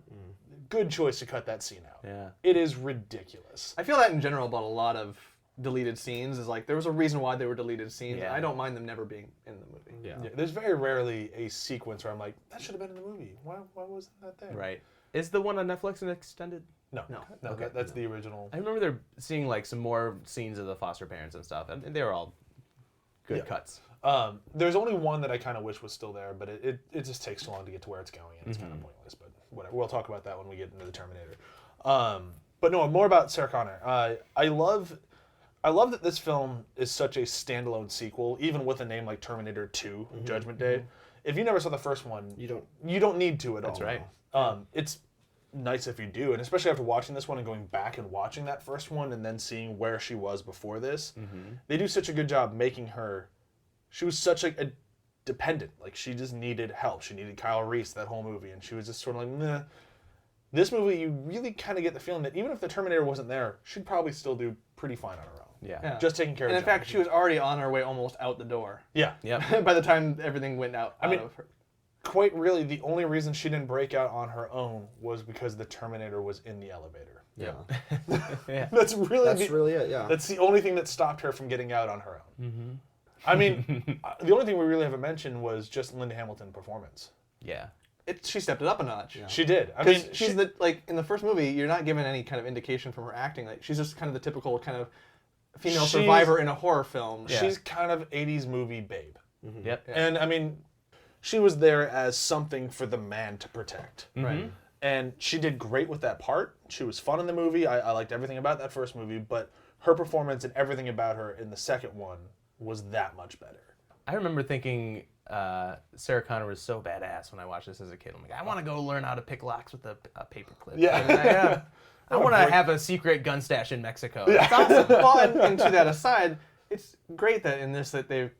Speaker 5: Good choice to cut that scene out.
Speaker 2: Yeah.
Speaker 5: It is ridiculous.
Speaker 4: I feel that in general about a lot of deleted scenes, is like there was a reason why they were deleted scenes.
Speaker 2: Yeah.
Speaker 4: I don't mind them never being in the movie.
Speaker 5: Yeah, there's very rarely a sequence where I'm like, that should have been in the movie. Why wasn't that there?
Speaker 2: Right. Is the one on Netflix an extended?
Speaker 5: No.
Speaker 2: Okay.
Speaker 5: That's the original.
Speaker 2: I remember there seeing like some more scenes of the foster parents and stuff, and they were all good cuts.
Speaker 5: There's only one that I kind of wish was still there, but it just takes too long to get to where it's going, and it's kind of pointless. But whatever, we'll talk about that when we get into the Terminator. But no, more about Sarah Connor. I love that this film is such a standalone sequel, even with a name like Terminator 2, Judgment Day. If you never saw the first one, you don't need to at all.
Speaker 2: That's right.
Speaker 5: It's nice if you do, and especially after watching this one and going back and watching that first one and then seeing where she was before this, they do such a good job making her. She was such a dependent. Like, she just needed help. She needed Kyle Reese that whole movie, and she was just sort of like, meh. This movie, you really kind of get the feeling that even if the Terminator wasn't there, she'd probably still do pretty fine on her own.
Speaker 2: Yeah.
Speaker 5: Just taking care
Speaker 4: And
Speaker 5: of
Speaker 4: in
Speaker 5: John.
Speaker 4: fact, she was already on her way almost out the door.
Speaker 5: Yeah.
Speaker 2: Yep.
Speaker 4: By the time everything went out
Speaker 5: mean,
Speaker 4: of her.
Speaker 5: Quite really, the only reason she didn't break out on her own was because the Terminator was in the elevator.
Speaker 3: Yeah.
Speaker 2: Yeah.
Speaker 5: That's really
Speaker 3: Really it. Yeah.
Speaker 5: That's the only thing that stopped her from getting out on her own. I mean, the only thing we really haven't mentioned was just Linda Hamilton's performance.
Speaker 2: Yeah.
Speaker 4: She stepped it up a notch.
Speaker 5: She did. I
Speaker 4: Because
Speaker 5: mean,
Speaker 4: she's in the first movie, you're not given any kind of indication from her acting. Like, she's just kind of the typical kind of female
Speaker 5: She's-
Speaker 4: survivor in a horror film.
Speaker 2: Yeah.
Speaker 5: she's kind of 80s movie babe.
Speaker 2: Yep.
Speaker 5: And I mean, she was there as something for the man to protect.
Speaker 4: Right.
Speaker 5: And she did great with that part. She was fun in the movie. I liked everything about that first movie, but her performance and everything about her in the second one was that much better.
Speaker 2: I remember thinking Sarah Connor was so badass when I watched this as a kid. I'm like, I want to go learn how to pick locks with a paper clip.
Speaker 5: Yeah.
Speaker 2: I want to have a secret gun stash in Mexico.
Speaker 4: It's awesome. Well, and to that aside, it's great that in this that we're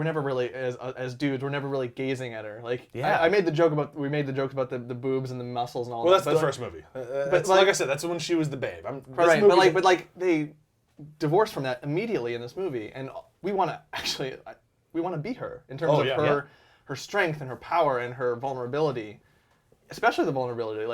Speaker 4: never really as dudes, we're never really gazing at her. Like,
Speaker 2: Yeah.
Speaker 4: we made the joke about the boobs and the muscles and all
Speaker 5: Well,
Speaker 4: that.
Speaker 5: that's the first movie. But like I said, that's when she was the babe.
Speaker 4: Right, but they divorced from that immediately in this movie, and we want to beat her in terms of her strength and her power and her vulnerability, especially the vulnerability.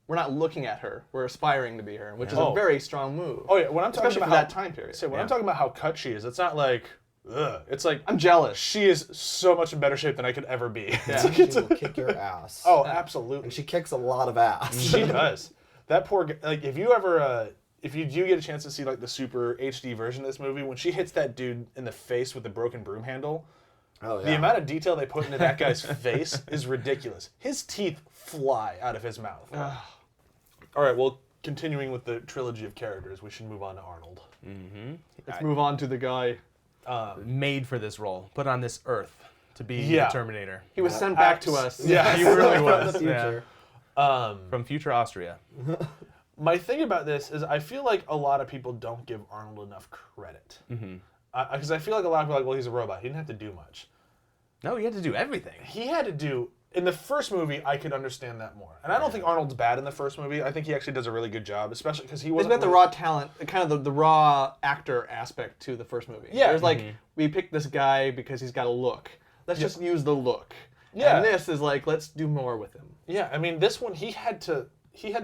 Speaker 4: We're not looking at her; we're aspiring to be her, which is a very strong move.
Speaker 5: Oh yeah, when I'm talking
Speaker 4: especially
Speaker 5: about
Speaker 4: for that time period.
Speaker 5: So when I'm talking about how cut she is, it's not like, ugh. It's like
Speaker 4: I'm jealous.
Speaker 5: she is so much in better shape than I could ever be.
Speaker 4: Yeah.
Speaker 3: She will kick your ass.
Speaker 5: Oh, absolutely.
Speaker 3: And she kicks a lot of ass.
Speaker 5: She does. That poor like if you do get a chance to see like the super HD version of this movie, when she hits that dude in the face with the broken broom handle,
Speaker 3: Oh yeah.
Speaker 5: the amount of detail they put into that guy's face is ridiculous. His teeth fly out of his mouth. All right, well, continuing with the trilogy of characters, we should move on to Arnold.
Speaker 4: Let's move on to the guy.
Speaker 2: Made for this role, put on this earth to be
Speaker 5: Yeah.
Speaker 2: the Terminator.
Speaker 4: He was sent back to us.
Speaker 5: Yeah.
Speaker 2: He really
Speaker 3: From
Speaker 2: was.
Speaker 3: the future.
Speaker 2: From future Austria.
Speaker 5: My thing about this is I feel like a lot of people don't give Arnold enough credit. Because I feel like a lot of people are like, well, he's a robot. He didn't have to do much.
Speaker 2: No, he had to do everything.
Speaker 5: He had to do... In the first movie, I could understand that more. And I don't think Arnold's bad in the first movie. I think he actually does a really good job, especially because he
Speaker 4: It's
Speaker 5: wasn't...
Speaker 4: about the raw talent, kind of the raw actor aspect to the first movie.
Speaker 5: Yeah.
Speaker 4: There's like, we picked this guy because he's got a look. Let's just use the look.
Speaker 5: Yeah.
Speaker 4: And this is like, let's do more with him.
Speaker 5: Yeah, I mean, this one, he had to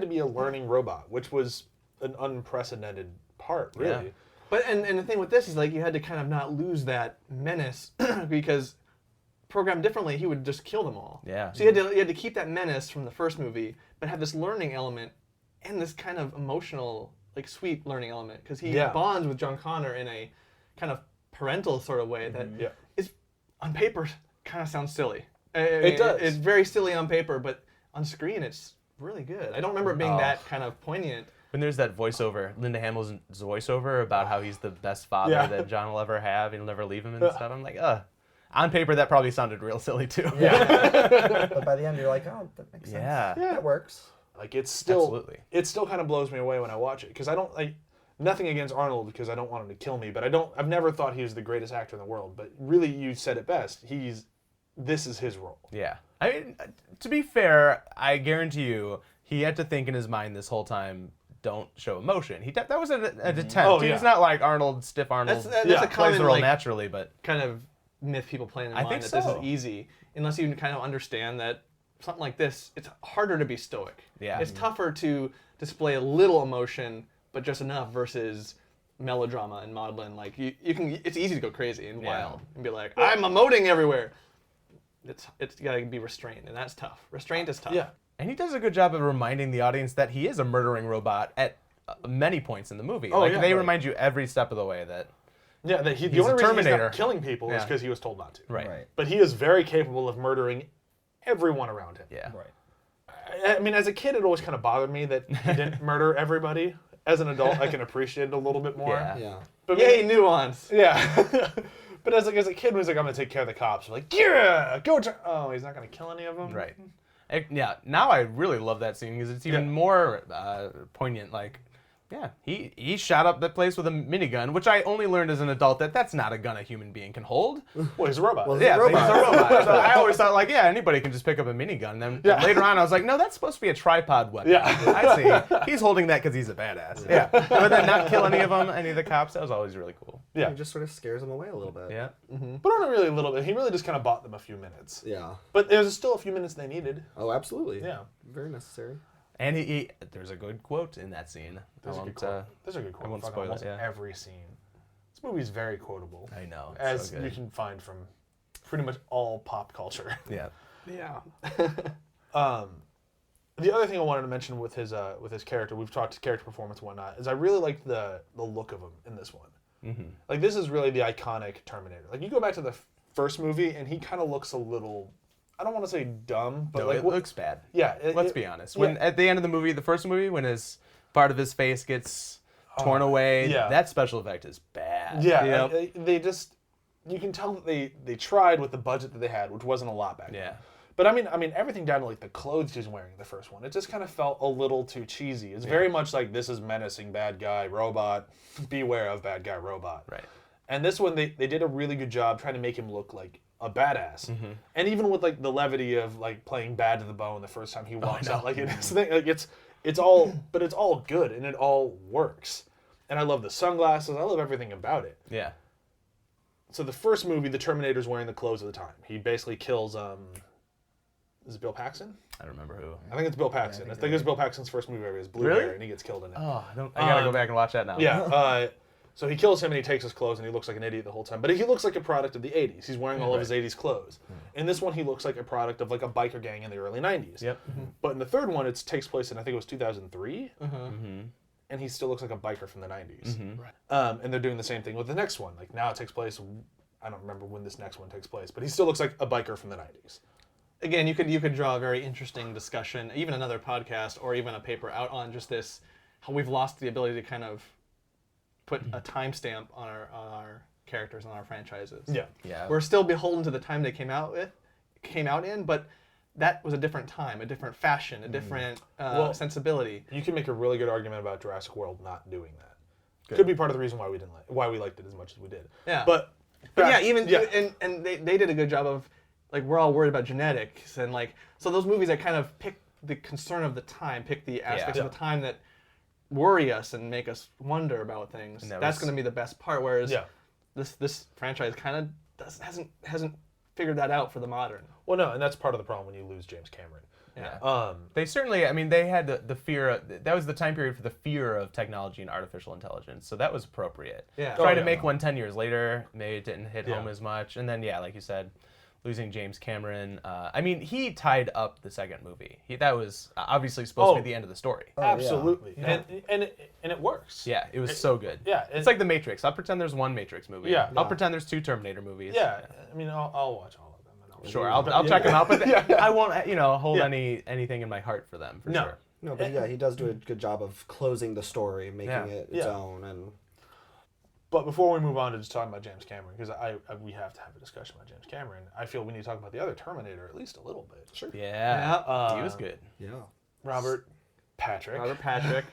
Speaker 5: be a learning robot, which was an unprecedented part, really.
Speaker 2: Yeah.
Speaker 4: But and the thing with this is like you had to kind of not lose that menace because programmed differently, he would just kill them all.
Speaker 2: Yeah.
Speaker 4: So you had to keep that menace from the first movie, but have this learning element and this kind of emotional, like sweet learning element because he bonds with John Connor in a kind of parental sort of way that is on paper kind of sounds silly.
Speaker 5: It does.
Speaker 4: It's very silly on paper, but on screen it's really good. I don't remember it being that kind of poignant.
Speaker 2: When there's that voiceover, Linda Hamilton's voiceover about how he's the best father that John will ever have, he'll never leave him and stuff. I'm like, on paper, that probably sounded real silly too.
Speaker 3: But by the end, you're like, oh, that makes sense.
Speaker 2: Yeah.
Speaker 3: That works.
Speaker 5: Like, it's still...
Speaker 2: Absolutely.
Speaker 5: It still kind of blows me away when I watch it, because I don't... like nothing against Arnold, because I don't want him to kill me, but I've never thought he was the greatest actor in the world, but really, you said it best. This is his role.
Speaker 2: Yeah. I mean, to be fair, I guarantee you, he had to think in his mind this whole time, don't show emotion. That was an attempt.
Speaker 5: Oh,
Speaker 2: He's not like Arnold, stiff Arnold.
Speaker 4: That's a
Speaker 2: plays
Speaker 4: common
Speaker 2: the role
Speaker 4: like,
Speaker 2: naturally, but
Speaker 4: kind of myth people play in their
Speaker 2: I
Speaker 4: mind
Speaker 2: think
Speaker 4: that this
Speaker 2: so.
Speaker 4: is easy, unless you kind of understand that something like this, it's harder to be stoic.
Speaker 2: Yeah.
Speaker 4: It's tougher to display a little emotion, but just enough versus melodrama and maudlin. Like you can, it's easy to go crazy and wild and be like, I'm emoting everywhere. It's gotta be restrained, and that's tough. Restraint is tough.
Speaker 5: Yeah.
Speaker 2: and he does a good job of reminding the audience that he is a murdering robot at many points in the movie.
Speaker 5: Oh,
Speaker 2: like
Speaker 5: yeah,
Speaker 2: they
Speaker 5: right.
Speaker 2: remind you every step of the way that
Speaker 5: Yeah, the
Speaker 2: He's
Speaker 5: only
Speaker 2: a
Speaker 5: reason he's
Speaker 2: Terminator.
Speaker 5: not killing people is
Speaker 2: Yeah.
Speaker 5: because he was told not to.
Speaker 2: right.
Speaker 3: Right.
Speaker 5: But he is very capable of murdering everyone around him.
Speaker 2: Yeah.
Speaker 3: Right.
Speaker 5: I mean, as a kid, it always kind of bothered me that he didn't murder everybody. As an adult, I can appreciate it a little bit more.
Speaker 2: Yeah.
Speaker 3: Yeah.
Speaker 5: But
Speaker 4: Yay, nuance.
Speaker 5: Yeah. But as a kid, when he's like, I'm going to take care of the cops. I'm like, yeah, go. Oh, he's not going to kill any of them?
Speaker 2: Right. Yeah. Now I really love that scene because it's even more poignant. Like, yeah, he shot up that place with a minigun, which I only learned as an adult that that's not a gun a human being can hold.
Speaker 5: Well, he's a robot.
Speaker 3: Well,
Speaker 2: Yeah,
Speaker 3: a robot.
Speaker 2: he's a robot. So I always thought, like, yeah, anybody can just pick up a minigun. Then later on, I was like, no, that's supposed to be a tripod weapon.
Speaker 5: Yeah.
Speaker 2: I see. He's holding that because he's a badass. Yeah. But then not kill any of them, any of the cops. That was always really cool.
Speaker 5: Yeah.
Speaker 3: It just sort of scares him away a little bit.
Speaker 2: Yeah.
Speaker 5: But only really a little bit. He really just kind of bought them a few minutes.
Speaker 3: Yeah.
Speaker 5: But there's still a few minutes they needed.
Speaker 3: Oh, absolutely.
Speaker 5: Yeah.
Speaker 3: Very necessary.
Speaker 2: And there's a good quote in that scene.
Speaker 5: There's a good quote. There's a good quote.
Speaker 2: I won't
Speaker 5: Fucking
Speaker 2: spoil it,
Speaker 5: almost
Speaker 2: yeah.
Speaker 5: every scene. This movie's very quotable.
Speaker 2: I know. It's
Speaker 5: As
Speaker 2: so good.
Speaker 5: you can find from pretty much all pop culture.
Speaker 2: Yeah.
Speaker 4: Yeah.
Speaker 5: The other thing I wanted to mention with his character, we've talked character performance and whatnot, is I really liked the look of him in this one.
Speaker 2: Mm-hmm.
Speaker 5: Like, this is really the iconic Terminator. Like, you go back to the first movie, and he kind of looks a little, I don't want to say dumb, but
Speaker 2: No,
Speaker 5: like,
Speaker 2: it looks bad.
Speaker 5: yeah.
Speaker 2: Let's be honest. When at the end of the movie, the first movie, when his part of his face gets torn away,
Speaker 5: yeah.
Speaker 2: that special effect is bad.
Speaker 5: Yeah,
Speaker 2: Yep.
Speaker 5: they just, you can tell that they tried with the budget that they had, which wasn't a lot back then.
Speaker 2: Yeah.
Speaker 5: But I mean, everything down to like the clothes he's wearing in the first one, it just kind of felt a little too cheesy. It's very much like, this is menacing bad guy robot, beware of bad guy robot.
Speaker 2: Right.
Speaker 5: And this one, they did a really good job trying to make him look like a badass.
Speaker 2: Mm-hmm.
Speaker 5: And even with like the levity of like playing bad to the bone the first time he walks out, like it's all good and it all works. And I love the sunglasses. I love everything about it.
Speaker 2: Yeah.
Speaker 5: So the first movie, the Terminator's wearing the clothes of the time. He basically kills is it Bill Paxton?
Speaker 2: I don't remember who.
Speaker 5: I think it's Bill Paxton. I think it's Bill Paxton's first movie ever. It's Blue
Speaker 2: Really?
Speaker 5: Bear, and he gets killed in it.
Speaker 2: Oh, I gotta go back and watch that now.
Speaker 5: Yeah. So he kills him and he takes his clothes and he looks like an idiot the whole time. But he looks like a product of the 80s. He's wearing all of his 80s clothes. In this one, he looks like a product of like a biker gang in the early 90s.
Speaker 2: Yep.
Speaker 5: But in the third one, it takes place in, I think it was 2003.
Speaker 2: Mm-hmm.
Speaker 5: And he still looks like a biker from the 90s.
Speaker 2: Mm-hmm.
Speaker 5: And they're doing the same thing with the next one. Like now it takes place, I don't remember when this next one takes place, but he still looks like a biker from the 90s.
Speaker 4: Again, you could draw a very interesting discussion, even another podcast or even a paper out on just this, how we've lost the ability to kind of put a timestamp on our characters in our franchises.
Speaker 2: Yeah.
Speaker 4: We're still beholden to the time they came out in, but that was a different time, a different fashion, a different sensibility.
Speaker 5: You can make a really good argument about Jurassic World not doing that. Could be part of the reason why we liked it as much as we did.
Speaker 4: Yeah.
Speaker 5: But
Speaker 4: and they did a good job of, like, we're all worried about genetics and, like, so those movies that kind of pick the concern of the time, pick the aspects of the time that worry us and make us wonder about things. That's going to be the best part. Whereas this franchise kind of hasn't figured that out for the modern.
Speaker 5: Well, no, and that's part of the problem when you lose James Cameron.
Speaker 2: Yeah. They certainly, I mean, they had the fear, that was the time period for the fear of technology and artificial intelligence, so that was appropriate.
Speaker 4: Yeah.
Speaker 2: Trying to make one 10 years later, maybe it didn't hit home as much, and then, like you said, losing James Cameron. I mean, he tied up the second movie. That was obviously supposed to be the end of the story.
Speaker 5: Absolutely. Yeah. And it works.
Speaker 2: Yeah, it was so good.
Speaker 5: Yeah.
Speaker 2: It's like The Matrix. I'll pretend there's one Matrix movie.
Speaker 5: Yeah.
Speaker 2: I'll pretend there's 2 Terminator movies.
Speaker 5: Yeah. I mean, I'll watch all of them.
Speaker 2: Sure, I'll check them out, but I won't, hold anything in my heart for them, for sure.
Speaker 3: No, but he does do a good job of closing the story, making it its own. And
Speaker 5: But before we move on to just talking about James Cameron, because we have to have a discussion about James Cameron, I feel we need to talk about the other Terminator at least a little bit.
Speaker 3: Sure.
Speaker 2: Yeah. He was good.
Speaker 3: Yeah.
Speaker 5: Robert Patrick.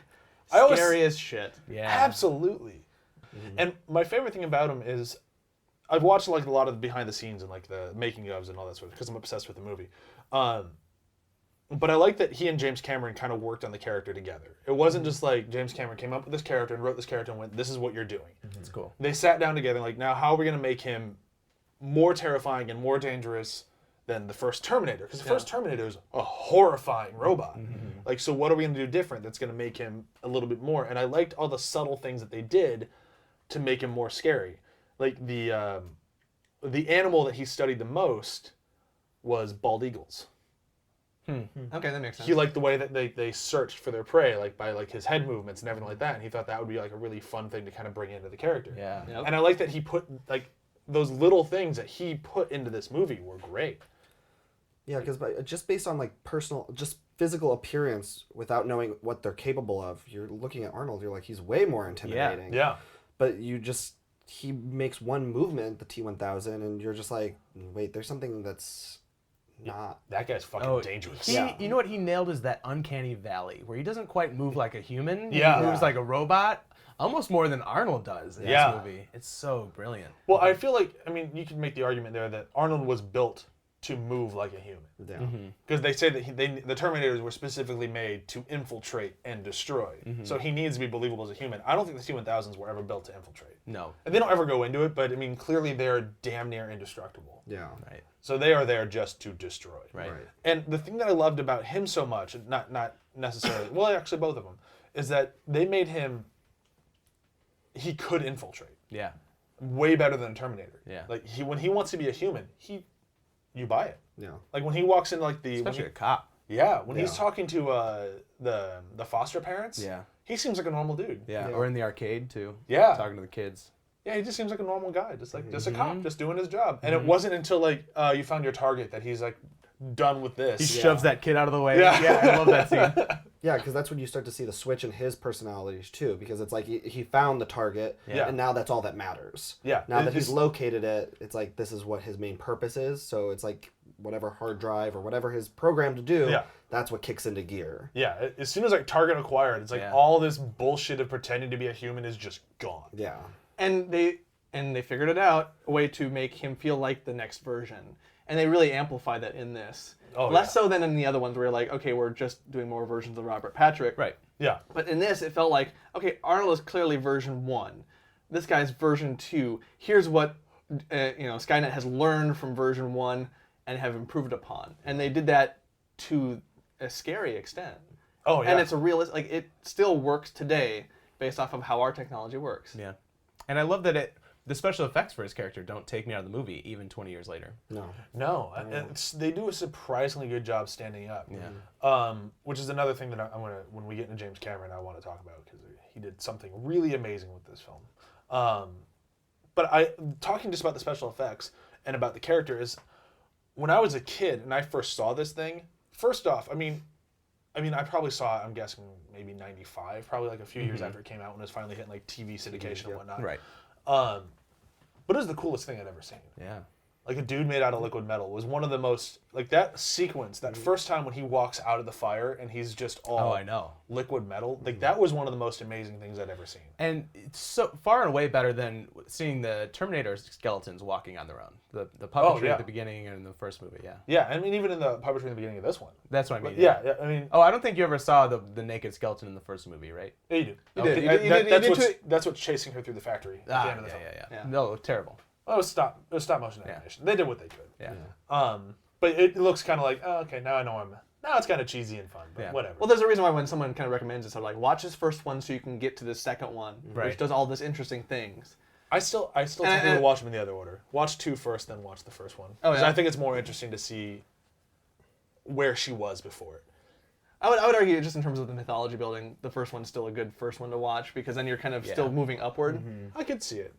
Speaker 4: Scary as shit.
Speaker 2: Yeah.
Speaker 5: Absolutely. And my favorite thing about him is I've watched like a lot of the behind the scenes and like the making ofs and all that sort of, because I'm obsessed with the movie. But I like that he and James Cameron kind of worked on the character together. It wasn't just like James Cameron came up with this character and wrote this character and went, this is what you're doing.
Speaker 2: That's cool.
Speaker 5: They sat down together and like, now how are we going to make him more terrifying and more dangerous than the first Terminator? Because the first Terminator is a horrifying robot. Like, so what are we going to do different that's going to make him a little bit more? And I liked all the subtle things that they did to make him more scary. Like the animal that he studied the most was bald eagles.
Speaker 4: Okay, that makes sense.
Speaker 5: He liked the way that they searched for their prey, like by like his head movements and everything like that, and he thought that would be like a really fun thing to kind of bring into the character.
Speaker 2: Yeah.
Speaker 4: Yep.
Speaker 5: And I like that he put like those little things that he put into this movie were great.
Speaker 3: Yeah, because just based on like just physical appearance, without knowing what they're capable of, you're looking at Arnold, you're like, he's way more intimidating.
Speaker 5: Yeah.
Speaker 3: But he makes one movement, the T-1000, and you're just like, wait, there's something that's not.
Speaker 5: That guy's fucking dangerous.
Speaker 2: You know what he nailed is that uncanny valley, where he doesn't quite move like a human.
Speaker 5: Yeah.
Speaker 2: He moves like a robot, almost more than Arnold does in this movie. It's so brilliant.
Speaker 5: Well, I feel like, I mean, you could make the argument there that Arnold was built to move like a human.
Speaker 3: Yeah.
Speaker 5: Because they say that the Terminators were specifically made to infiltrate and destroy. So he needs to be believable as a human. I don't think the T-1000s were ever built to infiltrate.
Speaker 2: No.
Speaker 5: And they don't ever go into it, but I mean, clearly they're damn near indestructible.
Speaker 3: Yeah.
Speaker 2: Right.
Speaker 5: So they are there just to destroy.
Speaker 2: Right.
Speaker 5: And the thing that I loved about him so much, not necessarily, well, actually both of them, is that they made him, he could infiltrate.
Speaker 2: Yeah.
Speaker 5: Way better than a Terminator.
Speaker 2: Yeah.
Speaker 5: Like when he wants to be a human, you buy it.
Speaker 3: Yeah.
Speaker 5: Like when he walks in, like
Speaker 2: Especially a cop.
Speaker 5: Yeah, when he's talking to the foster parents.
Speaker 2: Yeah.
Speaker 5: He seems like a normal dude.
Speaker 2: Yeah. Or in the arcade too.
Speaker 5: Yeah.
Speaker 2: Talking to the kids.
Speaker 5: Yeah, he just seems like a normal guy, just a cop, just doing his job. And it wasn't until like you found your target that he's like done with this.
Speaker 2: He shoves that kid out of the way.
Speaker 5: Yeah.
Speaker 2: I love that scene.
Speaker 3: Yeah, because that's when you start to see the switch in his personalities too, because it's like he found the target, and now that's all that matters.
Speaker 5: Yeah.
Speaker 3: Now that he's located it, it's like this is what his main purpose is. So it's like whatever hard drive or whatever his programmed to do, that's what kicks into gear.
Speaker 5: Yeah, as soon as like target acquired, it's like all this bullshit of pretending to be a human is just gone.
Speaker 3: Yeah.
Speaker 4: And they figured it out, a way to make him feel like the next version. And they really amplify that in this. Less so than in the other ones where you're like, okay, we're just doing more versions of Robert Patrick.
Speaker 2: Right.
Speaker 5: Yeah.
Speaker 4: But in this, it felt like, okay, Arnold is clearly version 1. This guy's version 2. Here's what Skynet has learned from version 1 and have improved upon. And they did that to a scary extent.
Speaker 5: Oh, yeah.
Speaker 4: And it's a realist, like, it still works today based off of how our technology works.
Speaker 2: Yeah. And I love that the special effects for his character don't take me out of the movie even 20 years later.
Speaker 5: No. They do a surprisingly good job standing up.
Speaker 2: Yeah.
Speaker 5: Which is another thing that I'm gonna, when we get into James Cameron, I want to talk about, because he did something really amazing with this film. But talking just about the special effects and about the character is, when I was a kid and I first saw this thing, first off, I mean, I probably saw it, I'm guessing maybe 95, probably like a few years after it came out, when it was finally hitting like TV syndication and whatnot.
Speaker 2: Right.
Speaker 5: But it was the coolest thing I'd ever seen.
Speaker 2: Yeah.
Speaker 5: Like a dude made out of liquid metal was one of the most, like that sequence, that first time when he walks out of the fire and he's just all
Speaker 2: I know.
Speaker 5: liquid metal, like that was one of the most amazing things I'd ever seen.
Speaker 2: And it's so far and away better than seeing the Terminator skeletons walking on their own. The puppetry
Speaker 5: yeah.
Speaker 2: at the beginning and in the first movie, yeah.
Speaker 5: Yeah, I mean even in the puppetry in the beginning of this one.
Speaker 2: That's what I mean.
Speaker 5: Yeah, I mean.
Speaker 2: Oh, I don't think you ever saw the naked skeleton in the first movie, right?
Speaker 5: Yeah, you do.
Speaker 4: You did. You did
Speaker 5: That's what's chasing her through the factory at the end of the film.
Speaker 2: Yeah. No, terrible.
Speaker 5: Oh, it was stop motion animation. They did what they could.
Speaker 2: Yeah.
Speaker 5: But it looks kind of like, oh, okay, now I know now it's kind of cheesy and fun, but whatever.
Speaker 4: Well, there's a reason why when someone kind of recommends it, so like watch this first one so you can get to the second one,
Speaker 2: Right.
Speaker 4: which does all this interesting things.
Speaker 5: I still tell people to watch them in the other order. Watch 2 first, then watch the first one.
Speaker 4: Oh, yeah?
Speaker 5: I think it's more interesting to see where she was before it.
Speaker 4: I would argue just in terms of the mythology building, the first one's still a good first one to watch because then you're kind of still moving upward.
Speaker 5: I could see it.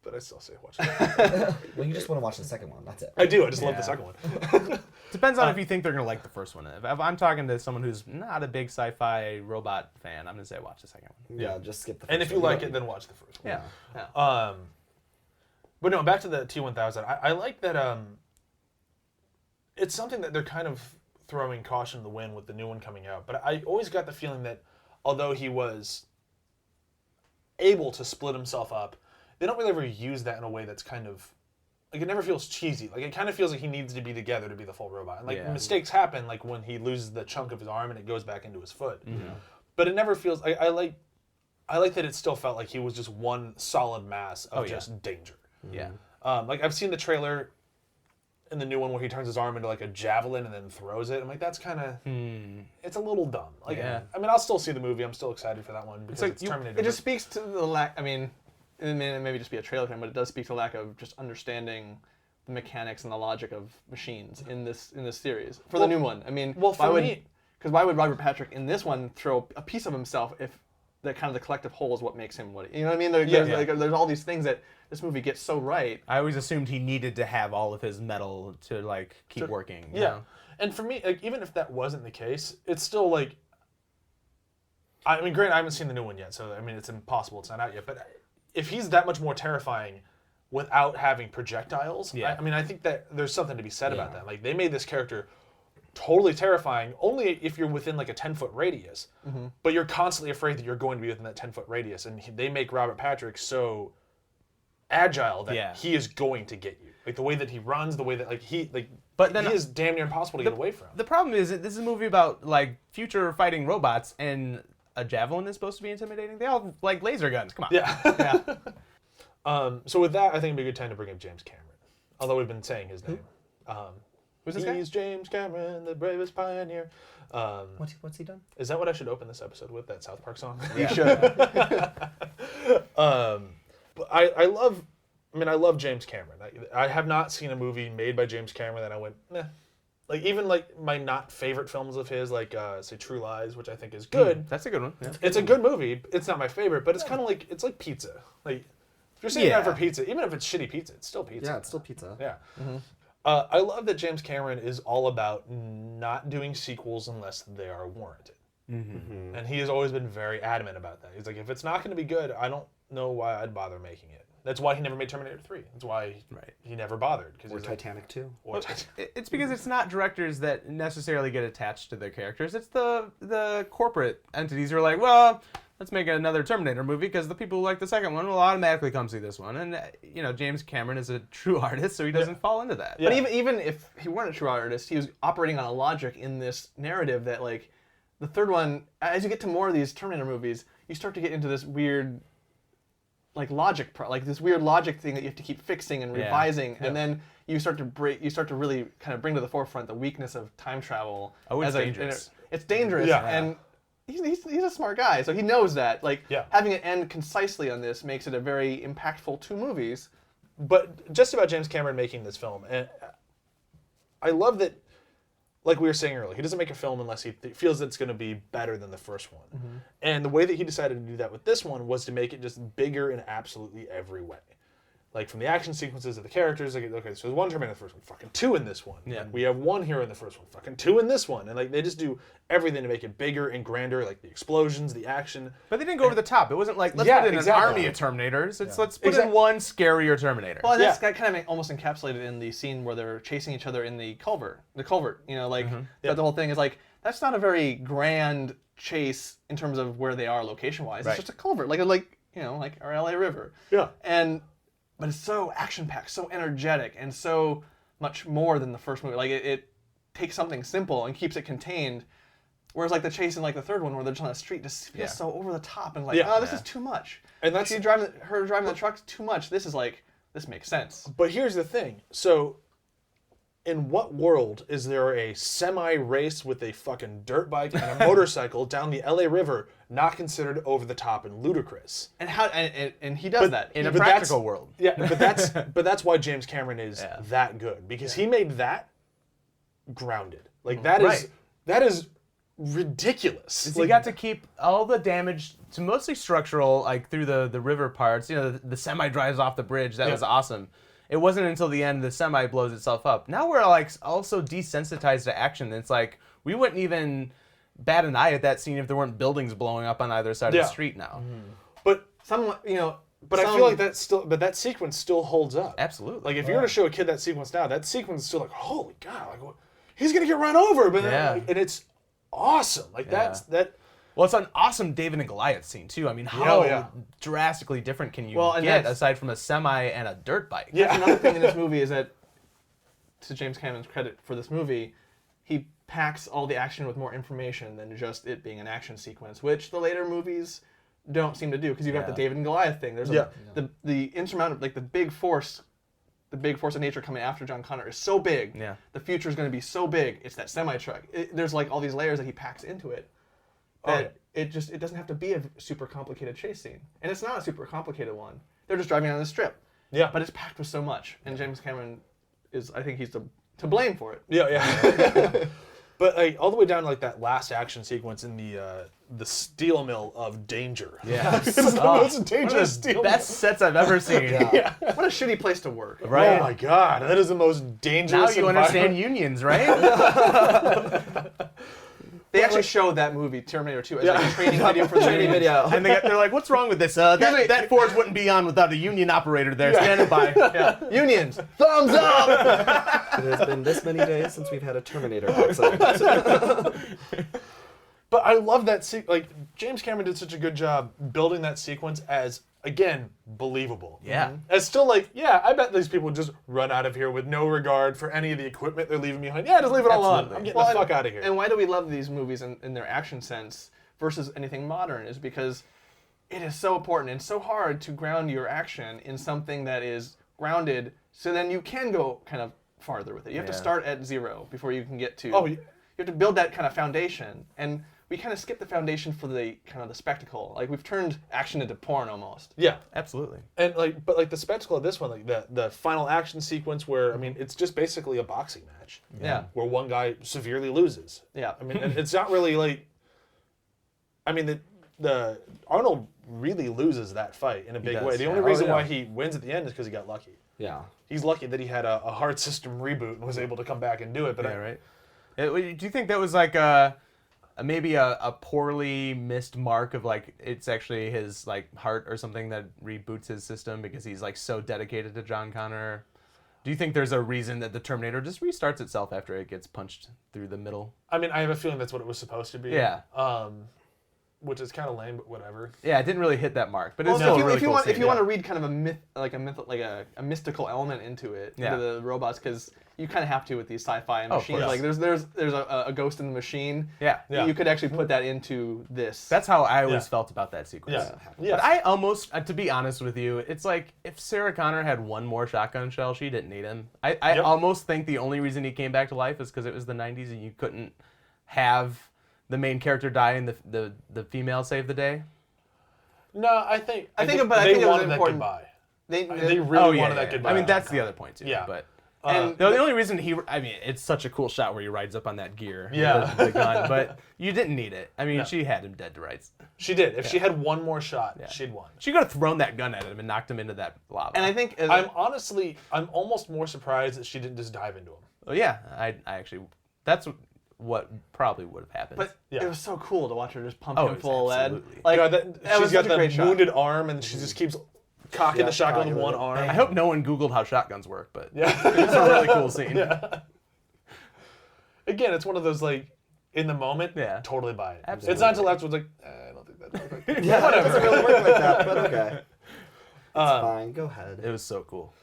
Speaker 5: But I still say watch it.
Speaker 3: Well, you just want to watch the second one. That's it.
Speaker 5: I do. I just love the second one.
Speaker 2: Depends on if you think they're going to like the first one. If I'm talking to someone who's not a big sci-fi robot fan, I'm going to say watch the second one.
Speaker 3: Yeah, just skip the first
Speaker 5: And if you
Speaker 3: one.
Speaker 5: like it, then watch the first one.
Speaker 2: Yeah.
Speaker 5: But no, back to the T-1000. I like that it's something that they're kind of throwing caution to the wind with the new one coming out. But I always got the feeling that although he was able to split himself up, they don't really ever use that in a way that's kind of like it never feels cheesy. Like it kind of feels like he needs to be together to be the full robot. And like mistakes happen, like when he loses the chunk of his arm and it goes back into his foot. But it never feels. I like that it still felt like he was just one solid mass of just danger.
Speaker 2: Yeah.
Speaker 5: Like I've seen the trailer in the new one where he turns his arm into like a javelin and then throws it. I'm like, that's kind of it's a little dumb. Like I mean, I'll still see the movie. I'm still excited for that one because it's Terminator.
Speaker 4: It just speaks to the lack. I mean, it may maybe just be a trailer thing, but it does speak to the lack of just understanding the mechanics and the logic of machines in this series for the new one. I mean, why would Robert Patrick in this one throw a piece of himself if the kind of the collective whole is what makes him what you know what I mean? There's all these things that this movie gets so right.
Speaker 2: I always assumed he needed to have all of his metal to like keep working. You know?
Speaker 5: And for me, like even if that wasn't the case, it's still like. I mean, granted, I haven't seen the new one yet, so I mean, it's impossible. It's not out yet, but. If he's that much more terrifying without having projectiles, I mean, I think that there's something to be said about that. Like, they made this character totally terrifying only if you're within, like, a 10-foot radius. But you're constantly afraid that you're going to be within that 10-foot radius. And they make Robert Patrick so agile that he is going to get you. Like, the way that he runs, the way that, like, he is damn near impossible to get away from.
Speaker 2: The problem is that this is a movie about, like, future fighting robots, and a javelin is supposed to be intimidating. They all have, like, laser guns. Come on.
Speaker 5: Yeah. So with that, I think it'd be a good time to bring up James Cameron. Although we've been saying his name.
Speaker 2: Who's this guy?
Speaker 5: He's James Cameron, the bravest pioneer.
Speaker 3: What's he done?
Speaker 5: Is that what I should open this episode with? That South Park song?
Speaker 2: You should.
Speaker 5: But I love James Cameron. I have not seen a movie made by James Cameron that I went, nah. Like, even, like, my not favorite films of his, like, say, True Lies, which I think is good.
Speaker 2: That's a good one. Yeah.
Speaker 5: It's a good movie. It's not my favorite, but it's kind of like, it's like pizza. Like, if you're sitting down for pizza, even if it's shitty pizza, it's still pizza.
Speaker 3: Yeah, it's still pizza.
Speaker 5: Yeah. I love that James Cameron is all about not doing sequels unless they are warranted. And he has always been very adamant about that. He's like, if it's not going to be good, I don't know why I'd bother making it. That's why he never made Terminator 3. That's why he never bothered.
Speaker 3: Or Titanic 2.
Speaker 2: It's because it's not directors that necessarily get attached to their characters. It's the corporate entities who are like, well, let's make another Terminator movie because the people who like the second one will automatically come see this one. And, you know, James Cameron is a true artist, so he doesn't fall into that.
Speaker 4: But even if he weren't a true artist, he was operating on a logic in this narrative that, like, the third one, as you get to more of these Terminator movies, you start to get into this weird... like this weird logic thing that you have to keep fixing and revising, and then you start to really kind of bring to the forefront the weakness of time travel.
Speaker 2: Oh, it's dangerous.
Speaker 4: It's dangerous, and he's a smart guy, so he knows that. Like having it end concisely on this makes it a very impactful 2 movies.
Speaker 5: But just about James Cameron making this film, and I love that. Like we were saying earlier, he doesn't make a film unless he feels that it's going to be better than the first one. And the way that he decided to do that with this one was to make it just bigger in absolutely every way. Like from the action sequences of the characters, like, okay, so there's one Terminator in the first one, fucking 2 in this one.
Speaker 2: Yeah.
Speaker 5: Like, we have 1 hero in the first one, fucking 2 in this one. And like they just do everything to make it bigger and grander, like the explosions, the action.
Speaker 2: But they didn't go over the top. It wasn't like, let's
Speaker 5: Yeah,
Speaker 2: put in
Speaker 5: exactly.
Speaker 2: an army of Terminators. It's let's put in
Speaker 5: Exactly.
Speaker 2: one scarier Terminator.
Speaker 4: Well, that's kind of almost encapsulated in the scene where they're chasing each other in the culvert. The culvert, you know, like the whole thing is like that's not a very grand chase in terms of where they are location-wise.
Speaker 2: Right.
Speaker 4: It's just a culvert, like you know, like our LA River.
Speaker 5: Yeah.
Speaker 4: But it's so action-packed, so energetic, and so much more than the first movie. Like it takes something simple and keeps it contained. Whereas like the chase in like the third one, where they're just on the street, just feels so over the top and like,
Speaker 5: Yeah.
Speaker 4: oh, this is too much.
Speaker 5: And that's
Speaker 4: her driving the truck too much. This is like, this makes sense.
Speaker 5: But here's the thing. So, in what world is there a semi-race with a fucking dirt bike and a motorcycle down the LA River not considered over the top and ludicrous?
Speaker 4: And how and he does that
Speaker 2: in a
Speaker 5: but
Speaker 2: practical
Speaker 5: that's-
Speaker 2: world.
Speaker 5: Yeah, but that's why James Cameron is that good, because he made that grounded. Like that is ridiculous.
Speaker 2: He got to keep all the damage to mostly structural, like through the river parts. You know, the semi drives off the bridge. That was awesome. It wasn't until the end the semi blows itself up. Now we're like also desensitized to action. It's like we wouldn't even bat an eye at that scene if there weren't buildings blowing up on either side of the street now.
Speaker 5: But
Speaker 4: someone, you know.
Speaker 5: I feel like that sequence still holds up.
Speaker 2: Absolutely.
Speaker 5: Like if you were to show a kid that sequence now, that sequence is still like, holy God, like he's gonna get run over, but and it's awesome. Like that.
Speaker 2: Well, it's an awesome David and Goliath scene too. I mean, how drastically different can you get aside from a semi and a dirt bike?
Speaker 4: Yeah. That's another thing in this movie is that, to James Cameron's credit for this movie, he packs all the action with more information than just it being an action sequence, which the later movies don't seem to do, because you've got the David and Goliath thing. There's the insurmountable, like the big force of nature coming after John Connor is so big.
Speaker 2: Yeah.
Speaker 4: The future is going to be so big. It's that semi truck. There's like all these layers that he packs into it. That it doesn't have to be a super complicated chase scene, and it's not a super complicated one. They're just driving on the strip.
Speaker 5: Yeah.
Speaker 4: But it's packed with so much, and James Cameron I think he's to blame for it.
Speaker 5: Yeah. But like all the way down to like that last action sequence in the steel mill of danger.
Speaker 2: Yeah.
Speaker 5: It's the most dangerous steel
Speaker 2: Best sets I've ever seen.
Speaker 4: What a shitty place to work.
Speaker 2: Right.
Speaker 5: Oh my God, that is the most dangerous.
Speaker 2: Now you understand unions, right?
Speaker 4: They actually showed that movie, Terminator 2, as like a training video for the
Speaker 3: Training video.
Speaker 2: And they're like, what's wrong with this? That forge wouldn't be on without a union operator there standing by. Yeah.
Speaker 4: Unions, thumbs up!
Speaker 3: It has been this many days since we've had a Terminator accident.
Speaker 5: But I love that like James Cameron did such a good job building that sequence as, again, believable.
Speaker 2: Yeah.
Speaker 5: As still like, I bet these people just run out of here with no regard for any of the equipment they're leaving behind. Yeah, just leave it all on. I'm getting the fuck out of here.
Speaker 4: And why do we love these movies in their action sense versus anything modern is because it is so important and so hard to ground your action in something that is grounded, so then you can go kind of farther with it. You have to start at zero before you can get to...
Speaker 5: You
Speaker 4: have to build that kind of foundation. And we kind of skip the foundation for the kind of the spectacle. Like we've turned action into porn almost.
Speaker 5: Yeah.
Speaker 2: Absolutely.
Speaker 5: And but the spectacle of this one, like the final action sequence where, I mean, it's just basically a boxing match.
Speaker 4: Yeah.
Speaker 5: Where one guy severely loses.
Speaker 4: Yeah.
Speaker 5: I mean, it's not really like, I mean, the Arnold really loses that fight in a big way. The only reason why he wins at the end is because he got lucky.
Speaker 3: Yeah.
Speaker 5: He's lucky that he had a hard system reboot and was able to come back and do it. But
Speaker 2: right. Do you think that was like maybe a poorly missed mark of like it's actually his like heart or something that reboots his system because he's like so dedicated to John Connor? Do you think there's a reason that the Terminator just restarts itself after it gets punched through the middle?
Speaker 5: I mean, I have a feeling that's what it was supposed to be.
Speaker 2: Yeah.
Speaker 5: Which is kind of lame, but whatever.
Speaker 2: Yeah, it didn't really hit that mark, but it's still a really cool scene.
Speaker 4: If you want to read kind of a mystical element into it, into the robots, because you kind of have to with these sci-fi machines. Like there's a ghost in the machine.
Speaker 2: Yeah.
Speaker 4: You could actually put that into this.
Speaker 2: That's how I always felt about that sequence.
Speaker 5: Yeah.
Speaker 2: But I almost, to be honest with you, it's like if Sarah Connor had one more shotgun shell, she didn't need him. I almost think the only reason he came back to life is because it was the 90s and you couldn't have the main character die and the female save the day.
Speaker 5: No, I think
Speaker 4: it
Speaker 5: they
Speaker 4: was
Speaker 5: wanted that
Speaker 4: important.
Speaker 5: goodbye.
Speaker 4: They
Speaker 5: They really wanted that goodbye.
Speaker 2: I mean, that's the other point too.
Speaker 5: Yeah.
Speaker 2: But And the only reason it's such a cool shot where he rides up on that gear,
Speaker 5: Yeah.
Speaker 2: the gun, but you didn't need it. I mean, she had him dead to rights.
Speaker 5: She did. If she had one more shot, she'd won.
Speaker 2: She could have thrown that gun at him and knocked him into that lava.
Speaker 4: And I think
Speaker 5: I'm almost more surprised that she didn't just dive into him.
Speaker 2: well, yeah, I actually, that's what probably would have happened.
Speaker 4: but
Speaker 5: Yeah.
Speaker 4: it was so cool to watch her just pump
Speaker 2: Oh,
Speaker 4: him
Speaker 2: it's
Speaker 4: full lead.
Speaker 2: absolutely.
Speaker 4: Like
Speaker 5: That
Speaker 4: that
Speaker 5: she's
Speaker 4: was
Speaker 5: got
Speaker 4: such a
Speaker 5: that
Speaker 4: great shot.
Speaker 5: wounded arm, and she just keeps cocking the shotgun
Speaker 3: cocking
Speaker 5: with one
Speaker 3: it.
Speaker 5: arm.
Speaker 2: I hope no one Googled how shotguns work, but
Speaker 5: Yeah.
Speaker 2: it's a really cool scene.
Speaker 5: Again, it's one of those like in the moment.
Speaker 2: Yeah.
Speaker 5: Totally buy it.
Speaker 2: Absolutely.
Speaker 5: It's not until afterwards like I don't think that's like,
Speaker 3: Yeah, it doesn't really work like that, but okay. It's
Speaker 5: Um,
Speaker 3: fine. Go ahead.
Speaker 2: It was so cool.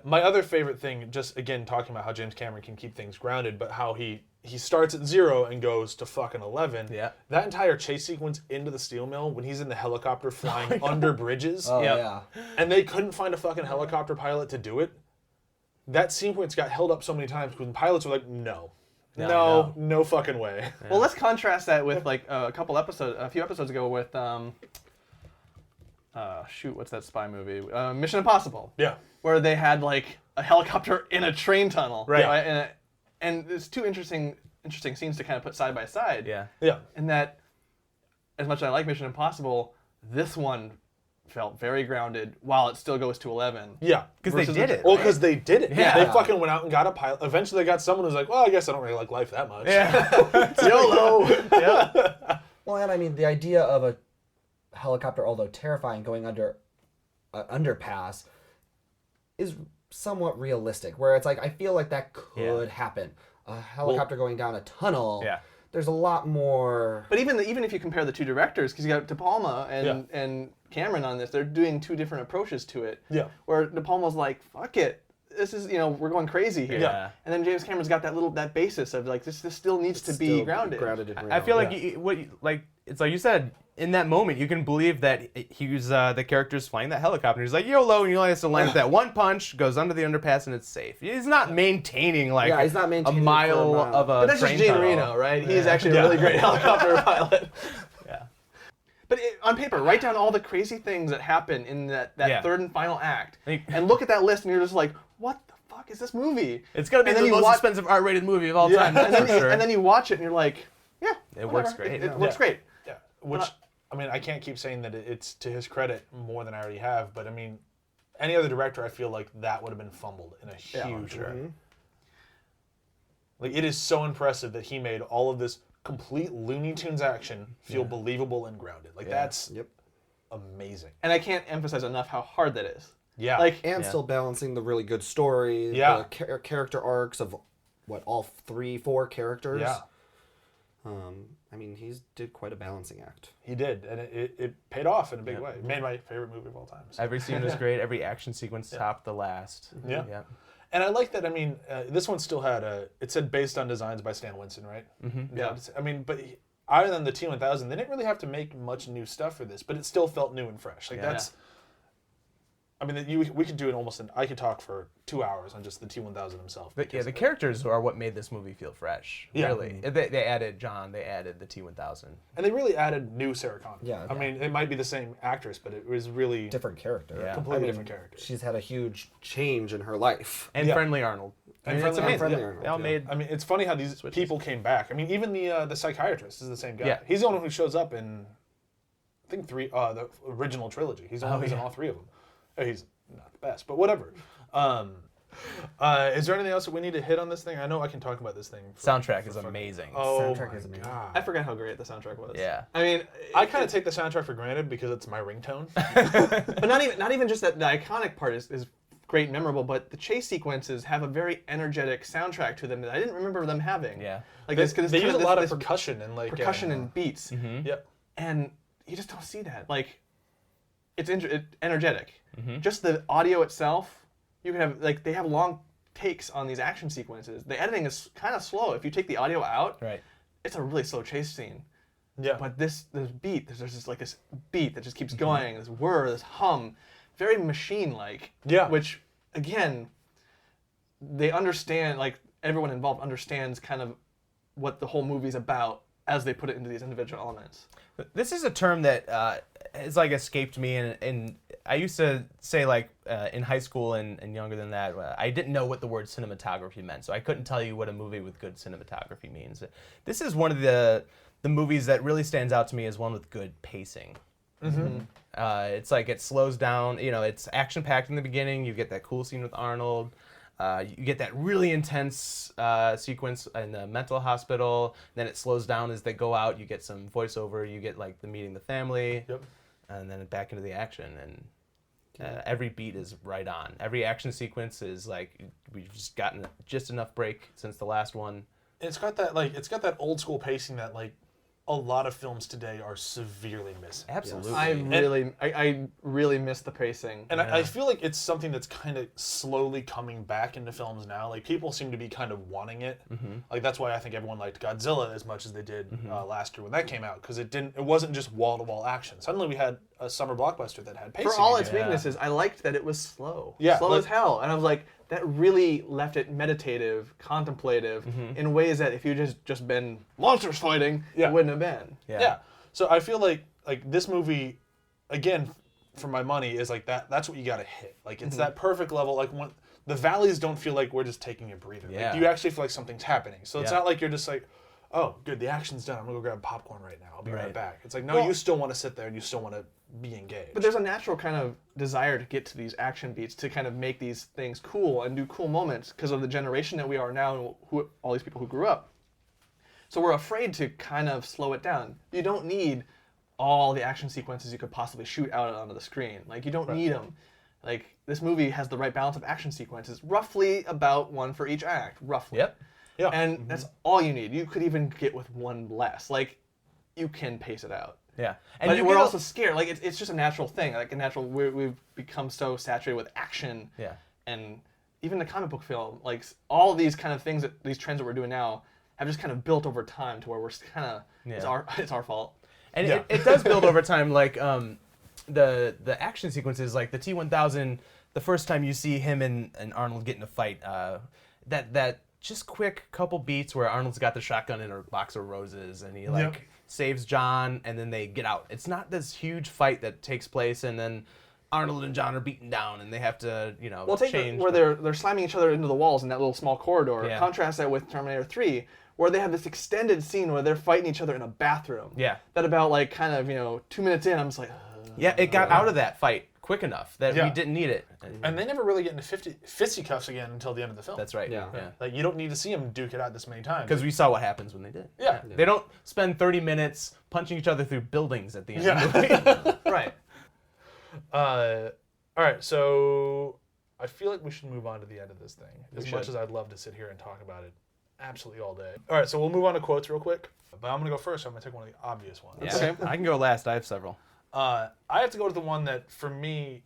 Speaker 5: My other favorite thing, just again talking about how James Cameron can keep things grounded, but how he starts at 0 and goes to fucking 11.
Speaker 2: Yeah.
Speaker 5: That entire chase sequence into the steel mill when he's in the helicopter flying under bridges,
Speaker 3: Oh,
Speaker 2: Yep.
Speaker 3: yeah.
Speaker 5: and they couldn't find a fucking helicopter pilot to do it. That sequence got held up so many times because the pilots were like, no, no fucking way.
Speaker 4: Well, let's contrast that with like a few episodes ago with what's that spy movie? Mission Impossible.
Speaker 5: Yeah.
Speaker 4: Where they had like a helicopter in a train tunnel.
Speaker 5: Right.
Speaker 4: And there's two interesting scenes to kind of put side by side.
Speaker 2: Yeah.
Speaker 5: Yeah.
Speaker 4: And that, as much as I like Mission Impossible, this one felt very grounded while it still goes to 11.
Speaker 5: Yeah.
Speaker 2: Because they
Speaker 4: Versus
Speaker 2: did
Speaker 4: the-
Speaker 2: it.
Speaker 5: Well,
Speaker 2: right?
Speaker 5: because they did it.
Speaker 2: Yeah.
Speaker 5: They fucking went out and got a pilot. Eventually, they got someone who's like, well, I guess I don't really like life that much.
Speaker 2: Yeah.
Speaker 5: YOLO.
Speaker 2: yeah.
Speaker 3: Well, and I mean, the idea of a helicopter, although terrifying, going under an underpass is somewhat realistic. Where it's like, I feel like that could happen. A helicopter going down a tunnel.
Speaker 2: Yeah.
Speaker 3: There's a lot more.
Speaker 4: But even if you compare the two directors, because you got De Palma and Cameron on this, they're doing two different approaches to it.
Speaker 5: Yeah.
Speaker 4: Where De Palma's like, fuck it. This is, we're going crazy here.
Speaker 2: Yeah.
Speaker 4: And then James Cameron's got that basis of like, this still needs to be
Speaker 3: Still
Speaker 4: grounded.
Speaker 3: Grounded and
Speaker 2: I feel
Speaker 3: real.
Speaker 2: like it's like you said, in that moment, you can believe that he was the character's flying that helicopter. He's like YOLO, and he only has to land with that one punch, goes under the underpass, and it's safe. He's not maintaining like
Speaker 3: Yeah, he's not maintaining
Speaker 2: a
Speaker 3: it
Speaker 2: mile
Speaker 3: for a mile.
Speaker 2: of a
Speaker 4: But that's
Speaker 2: train
Speaker 4: just Gene
Speaker 2: tunnel.
Speaker 4: Reno, right? He's actually a really great helicopter pilot.
Speaker 2: Yeah.
Speaker 4: But on paper, write down all the crazy things that happen in that
Speaker 2: Yeah.
Speaker 4: third and final act,
Speaker 2: Think-
Speaker 4: and look at that list, and you're just like, what the fuck is this movie?
Speaker 2: It's gonna be
Speaker 4: And then
Speaker 2: the
Speaker 4: you
Speaker 2: most
Speaker 4: watch-
Speaker 2: expensive R-rated movie of all time.
Speaker 4: and,
Speaker 2: That's
Speaker 4: then,
Speaker 2: for sure.
Speaker 4: and then you watch it, and you're like, yeah,
Speaker 2: It
Speaker 4: whatever.
Speaker 2: works great.
Speaker 4: It works great.
Speaker 5: Yeah. Which, I mean, I can't keep saying that it's to his credit more than I already have, but I mean, any other director, I feel like that would have been fumbled in a huge way. Like, it is so impressive that he made all of this complete Looney Tunes action feel believable and grounded. Like, that's amazing.
Speaker 4: And I can't emphasize enough how hard that is.
Speaker 5: Yeah.
Speaker 4: Like,
Speaker 3: And still balancing the really good story,
Speaker 5: Yeah.
Speaker 3: the character arcs of all 3-4 characters.
Speaker 5: Yeah.
Speaker 3: I mean, he did quite a balancing act.
Speaker 5: He did, and it paid off in a big way. It made my favorite movie of all time. So.
Speaker 2: Every scene was great. Every action sequence topped the last.
Speaker 5: Yeah.
Speaker 2: Yeah.
Speaker 5: And I like that. I mean, this one still had it said based on designs by Stan Winston, right?
Speaker 2: Mm-hmm.
Speaker 5: Yeah. I mean, but other than the T1000, they didn't really have to make much new stuff for this, but it still felt new and fresh. Like that's. I mean, we could do it almost. I could talk for 2 hours on just the T1000 himself.
Speaker 2: But yeah, the characters are what made this movie feel fresh.
Speaker 5: Yeah.
Speaker 2: Really. They added John. They added the T1000.
Speaker 5: And they really added new Sarah Connor.
Speaker 3: Yeah.
Speaker 5: I mean, it might be the same actress, but it was really
Speaker 3: Different character.
Speaker 2: Yeah.
Speaker 5: completely different character.
Speaker 3: She's had a huge change in her life.
Speaker 2: And
Speaker 5: Yeah.
Speaker 2: Friendly Arnold.
Speaker 5: And
Speaker 2: it's
Speaker 5: Friendly
Speaker 2: amazing.
Speaker 3: Friendly
Speaker 2: Yeah.
Speaker 3: Arnold,
Speaker 2: They all
Speaker 3: yeah.
Speaker 2: made.
Speaker 5: I mean, it's funny how these people came back. I mean, even the psychiatrist is the same guy.
Speaker 2: Yeah.
Speaker 5: He's the only one who shows up in, I think the original trilogy. He's the one who's in all three of them. He's not the best, but whatever. Is there anything else that we need to hit on this thing? I know I can talk about this thing.
Speaker 2: Soundtrack is amazing.
Speaker 5: Oh
Speaker 3: Soundtrack
Speaker 5: my
Speaker 3: is amazing.
Speaker 5: God.
Speaker 4: I forgot how great the soundtrack was.
Speaker 2: Yeah.
Speaker 4: I mean,
Speaker 5: I kind of take the soundtrack for granted because it's my ringtone.
Speaker 4: but not even just that the iconic part is great and memorable, but the chase sequences have a very energetic soundtrack to them that I didn't remember them having.
Speaker 2: Yeah.
Speaker 4: Like
Speaker 5: They
Speaker 4: this, 'cause
Speaker 5: use
Speaker 4: it's
Speaker 5: a lot of
Speaker 4: this
Speaker 5: percussion and like
Speaker 4: percussion and beats,
Speaker 5: Yep.
Speaker 4: and you just don't see that. Like, it's energetic. Just the audio itself, you can have like they have long takes on these action sequences. The editing is kind of slow. If you take the audio out,
Speaker 2: Right.
Speaker 4: it's a really slow chase scene.
Speaker 5: Yeah.
Speaker 4: But this beat, there's just like this beat that just keeps going, this whir, this hum, very machine-like.
Speaker 5: Yeah.
Speaker 4: Which, again, they understand, like everyone involved understands kind of what the whole movie's about as they put it into these individual elements.
Speaker 2: This is a term that has like escaped me, and I used to say like in high school and younger than that, I didn't know what the word cinematography meant, so I couldn't tell you what a movie with good cinematography means. This is one of the movies that really stands out to me as one with good pacing. Mm-hmm. It's like it slows down. You know, it's action packed in the beginning. You get that cool scene with Arnold. You get that really intense sequence in the mental hospital. Then it slows down as they go out. You get some voiceover. You get like the meeting the family.
Speaker 5: Yep. And
Speaker 2: then back into the action. And every beat is right on. Every action sequence is like we've just gotten just enough break since the last one.
Speaker 5: It's got that old school pacing that like a lot of films today are severely missing.
Speaker 2: Absolutely.
Speaker 4: I really miss the pacing.
Speaker 5: And I feel like it's something that's kind of slowly coming back into films now. Like people seem to be kind of wanting it. Mm-hmm. Like that's why I think everyone liked Godzilla as much as they did last year when that came out, because it wasn't just wall to wall action. Suddenly we had a summer blockbuster that had pacing.
Speaker 4: For all its weaknesses, I liked that it was slow.
Speaker 5: Yeah,
Speaker 4: slow as hell. And I was like, that really left it meditative, contemplative, in ways that if you just been monsters fighting, it wouldn't have been.
Speaker 5: Yeah. So I feel like this movie, again, for my money, is like that's what you gotta hit. Like it's that perfect level. Like when the valleys don't feel like we're just taking a breather.
Speaker 2: Yeah.
Speaker 5: Like, you actually feel like something's happening. So it's not like you're just like, oh, good, the action's done. I'm gonna go grab popcorn right now. I'll be right back. It's like, no, you still want to sit there and you still want to be engaged.
Speaker 4: But there's a natural kind of desire to get to these action beats, to kind of make these things cool and do cool moments because of the generation that we are now and all these people who grew up. So we're afraid to kind of slow it down. You don't need all the action sequences you could possibly shoot out onto the screen. Like, you don't need them. Like, this movie has the right balance of action sequences, roughly about one for each act, roughly.
Speaker 2: Yep.
Speaker 5: Yeah.
Speaker 4: And that's all you need. You could even get with one less. Like, you can pace it out.
Speaker 2: Yeah.
Speaker 4: And but we're also scared. Like, it's just a natural thing. Like, we've become so saturated with action.
Speaker 2: Yeah.
Speaker 4: And even the comic book film, like, all these kind of things, these trends that we're doing now, have just kind of built over time to where we're kind of, it's our fault.
Speaker 2: And it does build over time, like, the action sequences, like the T-1000, the first time you see him and Arnold get in a fight, that just quick couple beats where Arnold's got the shotgun in a box of roses and he saves John and then they get out. It's not this huge fight that takes place and then Arnold and John are beaten down and they have to, change.
Speaker 4: Where they're slamming each other into the walls in that little small corridor. Yeah. Contrast that with Terminator 3, where they have this extended scene where they're fighting each other in a bathroom.
Speaker 2: Yeah.
Speaker 4: That about 2 minutes in, I'm just like,
Speaker 2: yeah, it got out of that fight quick enough that we didn't need it.
Speaker 5: And they never really get into fisticuffs again until the end of the film.
Speaker 2: That's right.
Speaker 4: Yeah.
Speaker 5: Like, you don't need to see them duke it out this many times.
Speaker 2: Because we saw what happens when they did.
Speaker 5: Yeah.
Speaker 2: They don't spend 30 minutes punching each other through buildings at the end of the movie.
Speaker 4: Right.
Speaker 5: All right, so I feel like we should move on to the end of this thing. As much as I'd love to sit here and talk about it absolutely all day. All right, so we'll move on to quotes real quick. But I'm going to go first, so I'm going to take one of the obvious ones.
Speaker 2: Yeah. Okay. I can go last. I have several.
Speaker 5: I have to go to the one that, for me,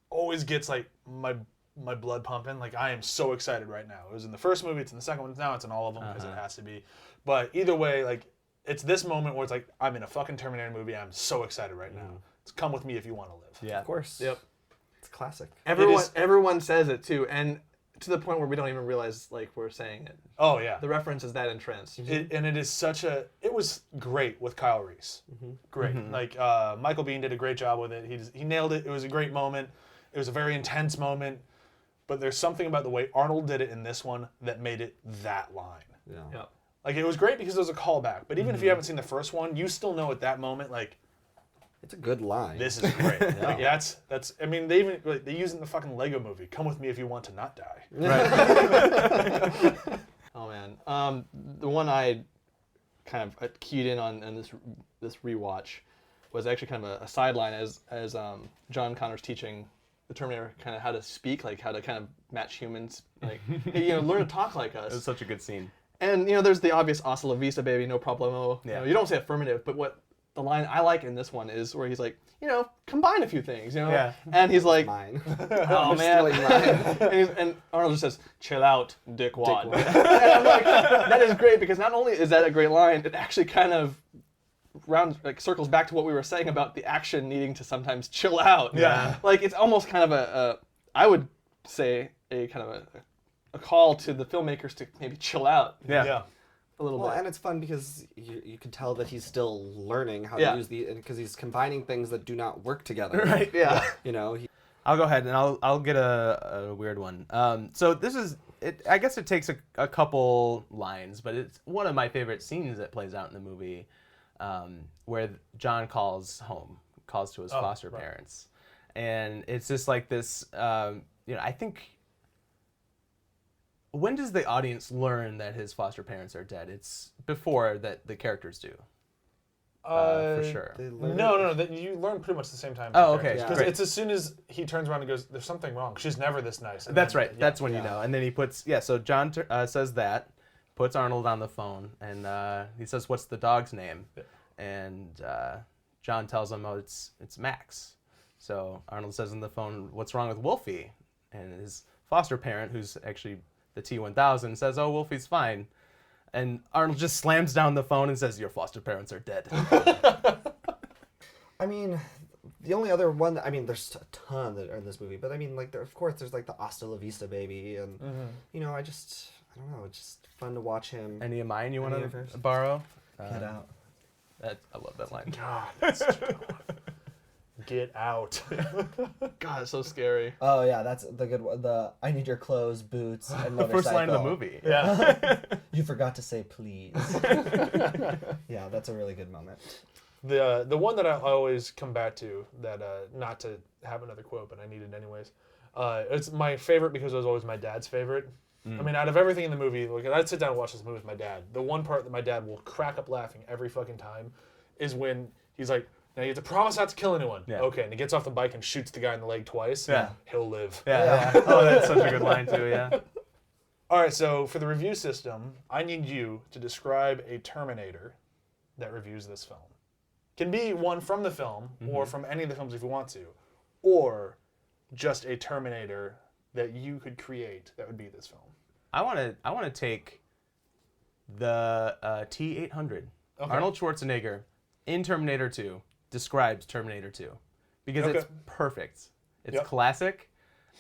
Speaker 5: always gets, like, my blood pumping. Like, I am so excited right now. It was in the first movie, it's in the second one, now it's in all of them, because it has to be. But either way, like, it's this moment where it's like, I'm in a fucking Terminator movie, I'm so excited right now. It's come with me if you want to live.
Speaker 2: Yeah.
Speaker 3: Of course.
Speaker 4: Yep.
Speaker 3: It's classic.
Speaker 4: Everyone says it, too, and to the point where we don't even realize, like, we're saying it.
Speaker 5: Oh, yeah.
Speaker 4: The reference is that entrenched.
Speaker 5: And it is it was great with Kyle Reese. Great. Like, Michael Biehn did a great job with it. He nailed it. It was a great moment. It was a very intense moment. But there's something about the way Arnold did it in this one that made it that line.
Speaker 3: Yeah.
Speaker 5: Like, it was great because it was a callback. But even if you haven't seen the first one, you still know at that moment, like,
Speaker 3: It's a good line.
Speaker 5: this is great. Like, that's. I mean, they even they use it in the fucking Lego movie. Come with me if you want to not die.
Speaker 2: Right.
Speaker 4: Oh man, the one I kind of keyed in on this rewatch was actually kind of a sideline as John Connor's teaching the Terminator kind of how to speak, like how to kind of match humans, like hey, learn to talk like us.
Speaker 2: It was such a good scene.
Speaker 4: And there's the obvious "Hasta la vista, baby, no problemo."
Speaker 2: Yeah.
Speaker 4: You don't say affirmative, but what the line I like in this one is where he's like, combine a few things,
Speaker 2: Yeah.
Speaker 4: And he's like,
Speaker 3: Mine.
Speaker 4: oh man,
Speaker 3: Stealing mine.
Speaker 4: and Arnold just says, "Chill out, dickwad." And I'm like, that is great because not only is that a great line, it actually kind of circles back to what we were saying about the action needing to sometimes chill out.
Speaker 5: Yeah.
Speaker 4: Like it's almost kind of I would say a kind of a call to the filmmakers to maybe chill out.
Speaker 2: Yeah.
Speaker 4: a little
Speaker 3: Well,
Speaker 4: bit.
Speaker 3: and it's fun because you can tell that he's still learning how
Speaker 4: Yeah.
Speaker 3: to use because he's combining things that do not work together.
Speaker 2: Right.
Speaker 4: Yeah.
Speaker 3: You know,
Speaker 2: I'll go ahead and I'll get a weird one. So this is it. I guess it takes a couple lines, but it's one of my favorite scenes that plays out in the movie, where John calls to his foster parents, and it's just like this. I think. When does the audience learn that his foster parents are dead? It's before that the characters do. For sure.
Speaker 5: No. You learn pretty much at the same time.
Speaker 2: Oh, okay.
Speaker 5: Because
Speaker 2: Great.
Speaker 5: it's as soon as he turns around and goes, "There's something wrong. She's never this nice." And
Speaker 2: That's
Speaker 5: then-
Speaker 2: right.
Speaker 5: yeah.
Speaker 2: That's when you know. And then he puts, so John says that, puts Arnold on the phone, and he says, "What's the dog's name?"
Speaker 5: Yeah.
Speaker 2: And John tells him, "Oh, it's Max." So Arnold says on the phone, "What's wrong with Wolfie?" And his foster parent, who's actually the T-1000, says, "Oh, Wolfie's fine." And Arnold just slams down the phone and says, "Your foster parents are dead."
Speaker 3: I mean, the only other one, I mean, there's a ton that are in this movie, but I mean, like, of course, there's like the Hasta La Vista baby, and you know, I don't know, it's just fun to watch him.
Speaker 2: Any of mine you want
Speaker 3: Any of
Speaker 2: to
Speaker 3: yours?
Speaker 2: borrow?
Speaker 3: Get out.
Speaker 2: I love that line.
Speaker 5: God, that's get out.
Speaker 4: God, it's so scary.
Speaker 3: Oh yeah, that's the good one. The I need your clothes, boots, and
Speaker 2: The first line of the
Speaker 3: motorcycle.
Speaker 2: movie.
Speaker 5: Yeah.
Speaker 3: You forgot to say please. Yeah, that's a really good moment.
Speaker 5: The one that I always come back to, that not to have another quote, but I need it anyways. It's my favorite because it was always my dad's favorite. I mean, out of everything in the movie, like, I'd sit down and watch this movie with my dad. The one part that my dad will crack up laughing every fucking time is when he's like, "Now you have to promise not to kill anyone."
Speaker 2: Yeah.
Speaker 5: Okay, and he gets off the bike and shoots the guy in the leg twice.
Speaker 2: Yeah.
Speaker 5: He'll live.
Speaker 2: Yeah. Oh, that's such a good line too. Yeah.
Speaker 5: All right, so for the review system, I need you to describe a Terminator that reviews this film. Can be one from the film, or from any of the films if you want to, or just a Terminator that you could create that would be this film.
Speaker 2: I want to take the T-800.
Speaker 5: Okay.
Speaker 2: Arnold Schwarzenegger in Terminator 2 describes Terminator 2 because
Speaker 5: Okay.
Speaker 2: it's perfect. It's
Speaker 5: Yep.
Speaker 2: classic.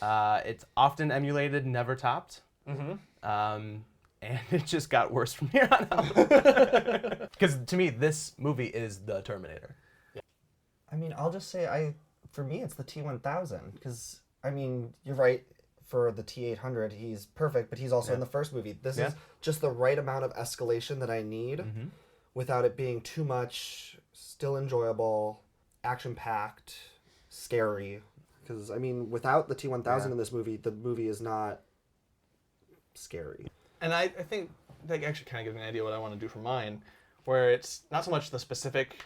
Speaker 2: It's often emulated, never topped. And it just got worse from here on out. Because to me, this movie is the Terminator.
Speaker 3: I mean, I'll just say for me, it's the T-1000 because I mean, you're right. For the T-800, he's perfect, but he's also in the first movie. This is just the right amount of escalation that I need without it being too much, still enjoyable, action-packed, scary. Because, I mean, without the T-1000 in this movie, the movie is not scary.
Speaker 4: And I think that actually kind of gives me an idea what I want to do for mine, where it's not so much the specific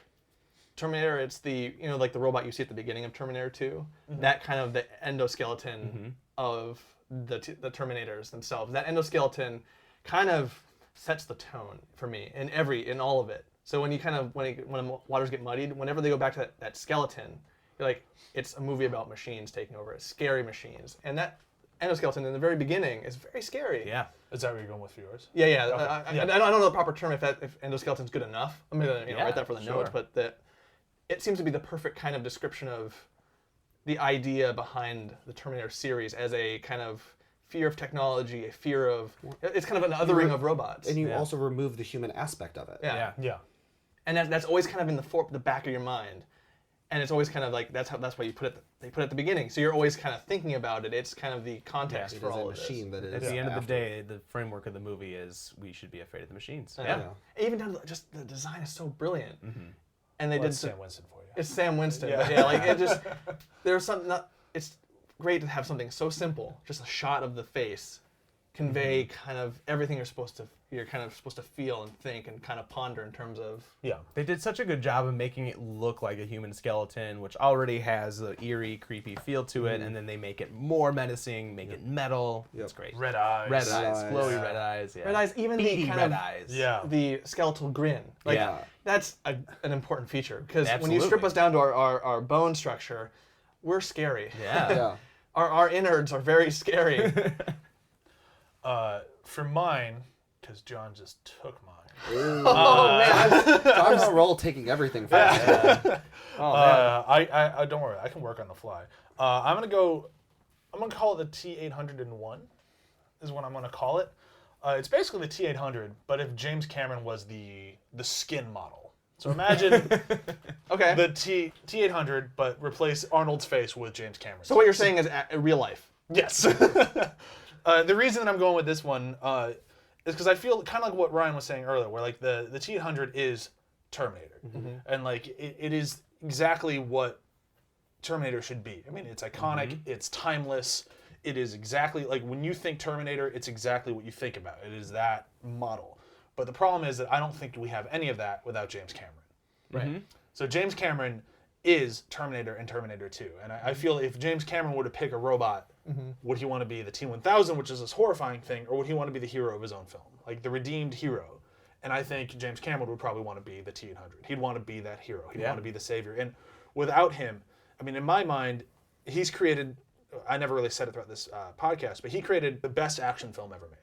Speaker 4: Terminator, it's the, like the robot you see at the beginning of Terminator 2, that kind of the endoskeleton of the Terminators themselves. That endoskeleton kind of sets the tone for me in all of it. So when waters get muddied, whenever they go back to that skeleton, you're like, it's a movie about machines taking over, it's scary machines. And that endoskeleton in the very beginning is very scary.
Speaker 2: Yeah.
Speaker 5: Is that what you're going with for yours?
Speaker 4: Yeah.
Speaker 5: Okay.
Speaker 4: I don't know the proper term if endosskeleton's good enough. I'm gonna write that for the notes, but it seems to be the perfect kind of description of the idea behind the Terminator series as a kind of fear of technology, a fear of it's kind of an othering of robots.
Speaker 3: And you also remove the human aspect of it.
Speaker 4: Yeah.
Speaker 5: Yeah.
Speaker 4: And that's always kind of in the back of your mind, and it's always kind of like that's why you put it. They put it at the beginning, so you're always kind of thinking about it. It's kind of the context
Speaker 3: It
Speaker 4: for
Speaker 3: is
Speaker 4: all
Speaker 3: a
Speaker 4: of
Speaker 3: machine
Speaker 4: this.
Speaker 3: that is
Speaker 2: At the end of the
Speaker 3: after.
Speaker 2: day, the framework of the movie is we should be afraid of the machines.
Speaker 4: Yeah. Even down to just the design is so brilliant, and they
Speaker 5: Well,
Speaker 4: did
Speaker 5: it's Sam Winston for you.
Speaker 4: It's Sam Winston,
Speaker 5: Yeah.
Speaker 4: but yeah, like it just there's something. It's great to have something so simple, just a shot of the face, convey kind of everything you're kind of supposed to feel and think and kind of ponder in terms of.
Speaker 5: Yeah.
Speaker 2: They did such a good job of making it look like a human skeleton, which already has an eerie, creepy feel to it, and then they make it more menacing, make it metal. It's great.
Speaker 5: Red eyes.
Speaker 2: Red eyes,
Speaker 3: eyes.
Speaker 2: glowy
Speaker 5: Yeah.
Speaker 2: red eyes. Yeah.
Speaker 4: Red eyes, even the
Speaker 2: Beady
Speaker 4: kind
Speaker 2: red
Speaker 4: of
Speaker 2: eyes.
Speaker 5: Yeah.
Speaker 4: the skeletal grin. Like
Speaker 2: Yeah.
Speaker 4: that's an important feature because when you
Speaker 2: Absolutely.
Speaker 4: strip us down to our bone structure, we're scary.
Speaker 2: Yeah.
Speaker 3: Yeah.
Speaker 4: Our innards are very scary.
Speaker 5: For mine, because John just took mine.
Speaker 3: Oh man, I'm on a roll taking everything fast.
Speaker 5: I don't worry, I can work on the fly. I'm gonna call it the T-801 is what I'm gonna call it. It's basically the T-800, but if James Cameron was the skin model. So imagine
Speaker 4: Okay.
Speaker 5: the T-800, but replace Arnold's face with James Cameron's.
Speaker 4: So what you're saying is real life.
Speaker 5: Yes. The reason that I'm going with this one is because I feel kind of like what Ryan was saying earlier, where like the T-800 is Terminator, and like it is exactly what Terminator should be. I mean, it's iconic, it's timeless. It is exactly like when you think Terminator, it's exactly what you think about. It is that model. But the problem is that I don't think we have any of that without James Cameron.
Speaker 4: Right.
Speaker 5: So James Cameron is Terminator and Terminator 2. And I feel if James Cameron were to pick a robot, would he want to be the T-1000, which is this horrifying thing, or would he want to be the hero of his own film? Like the redeemed hero. And I think James Cameron would probably want to be the T-800. He'd want to be that hero. He'd want to be the savior. And without him, I mean, in my mind, he's created, I never really said it throughout this podcast, but he created the best action film ever made.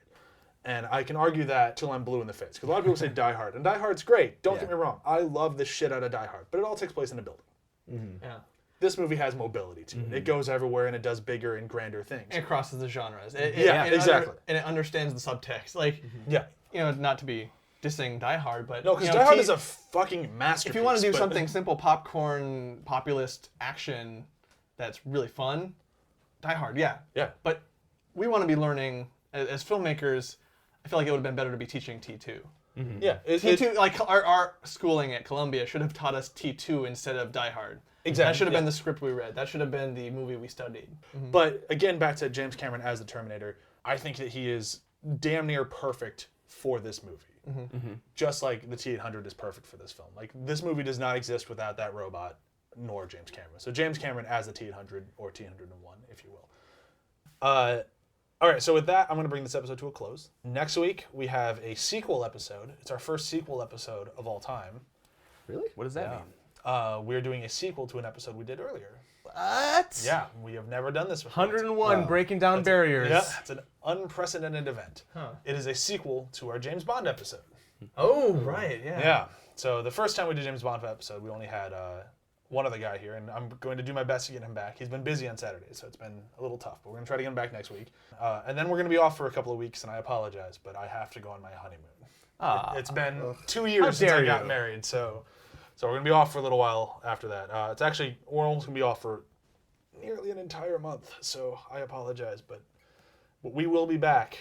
Speaker 5: And I can argue that till I'm blue in the face. Because a lot of people say Die Hard. And Die Hard's great. Don't get me wrong. I love the shit out of Die Hard. But it all takes place in a building.
Speaker 4: Yeah.
Speaker 5: This movie has mobility to it. It goes everywhere and it does bigger and grander things.
Speaker 4: It crosses the genres.
Speaker 5: Exactly.
Speaker 4: And it understands the subtext. Like,
Speaker 5: Yeah.
Speaker 4: you know, not to be dissing Die Hard, but
Speaker 5: No, because
Speaker 4: you know,
Speaker 5: Die Hard is a fucking masterpiece.
Speaker 4: if you want to do
Speaker 5: but-
Speaker 4: something simple, popcorn, populist action that's really fun, Die Hard, yeah.
Speaker 5: Yeah.
Speaker 4: But we want to be learning, as filmmakers, I feel like it would have been better to be teaching T2.
Speaker 5: Yeah.
Speaker 4: T2, like our schooling at Columbia should have taught us T2 instead of Die Hard.
Speaker 5: Exactly,
Speaker 4: That should have
Speaker 5: yeah.
Speaker 4: been the script we read. That should have been the movie we studied.
Speaker 5: But again, back to James Cameron as the Terminator, I think that he is damn near perfect for this movie. Just like the T-800 is perfect for this film. Like, this movie does not exist without that robot, nor James Cameron. So James Cameron as the T-800, or T-801, if you will. All right, so with that, I'm going to bring this episode to a close. Next week, we have a sequel episode. It's our first sequel episode of all time.
Speaker 3: Really?
Speaker 2: What does that mean?
Speaker 5: We're doing a sequel to an episode we did earlier.
Speaker 2: What?
Speaker 5: Yeah, we have never done this before.
Speaker 2: 101 breaking down barriers.
Speaker 5: Yeah, it's an unprecedented event. It is a sequel to our James Bond episode.
Speaker 4: Oh, right, yeah.
Speaker 5: Yeah. So the first time we did James Bond episode, we only had one other guy here, and I'm going to do my best to get him back. He's been busy on Saturdays, so it's been a little tough, but we're going to try to get him back next week. And then we're going to be off for a couple of weeks, and I apologize, but I have to go on my honeymoon. It's been 2 years since I got married, so we're going to be off for a little while after that. It's actually, we're almost going to be off for nearly an entire month, so I apologize, but we will be back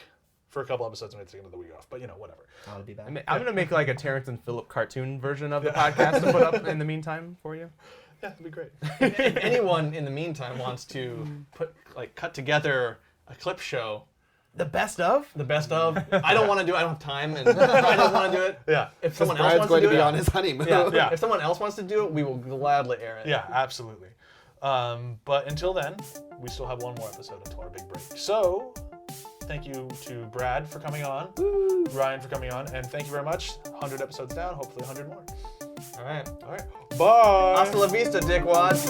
Speaker 5: for a couple episodes and we're taking another week off, but you know, whatever.
Speaker 3: I'll be back.
Speaker 2: I'm going to make like a Terrence and Phillip cartoon version of the podcast to put up in the meantime for you.
Speaker 5: Yeah, that'd be great.
Speaker 4: If anyone in the meantime wants to cut together a clip show,
Speaker 2: The best of?
Speaker 4: the best of, I don't want to do it. I don't have time, and I don't want to do it.
Speaker 5: Yeah.
Speaker 4: If someone else
Speaker 3: Brian's
Speaker 4: wants
Speaker 3: going
Speaker 4: to
Speaker 3: to
Speaker 4: do
Speaker 3: be
Speaker 4: it,
Speaker 3: on his honeymoon.
Speaker 5: Yeah.
Speaker 4: If someone else wants to do it, we will gladly air it.
Speaker 5: Yeah, absolutely. But until then, we still have one more episode until our big break. So, thank you to Brad for coming on, Ryan for coming on, and thank you very much. 100 episodes down, hopefully 100 more.
Speaker 4: All right.
Speaker 5: All right. Bye.
Speaker 4: Hasta la vista, dickwads.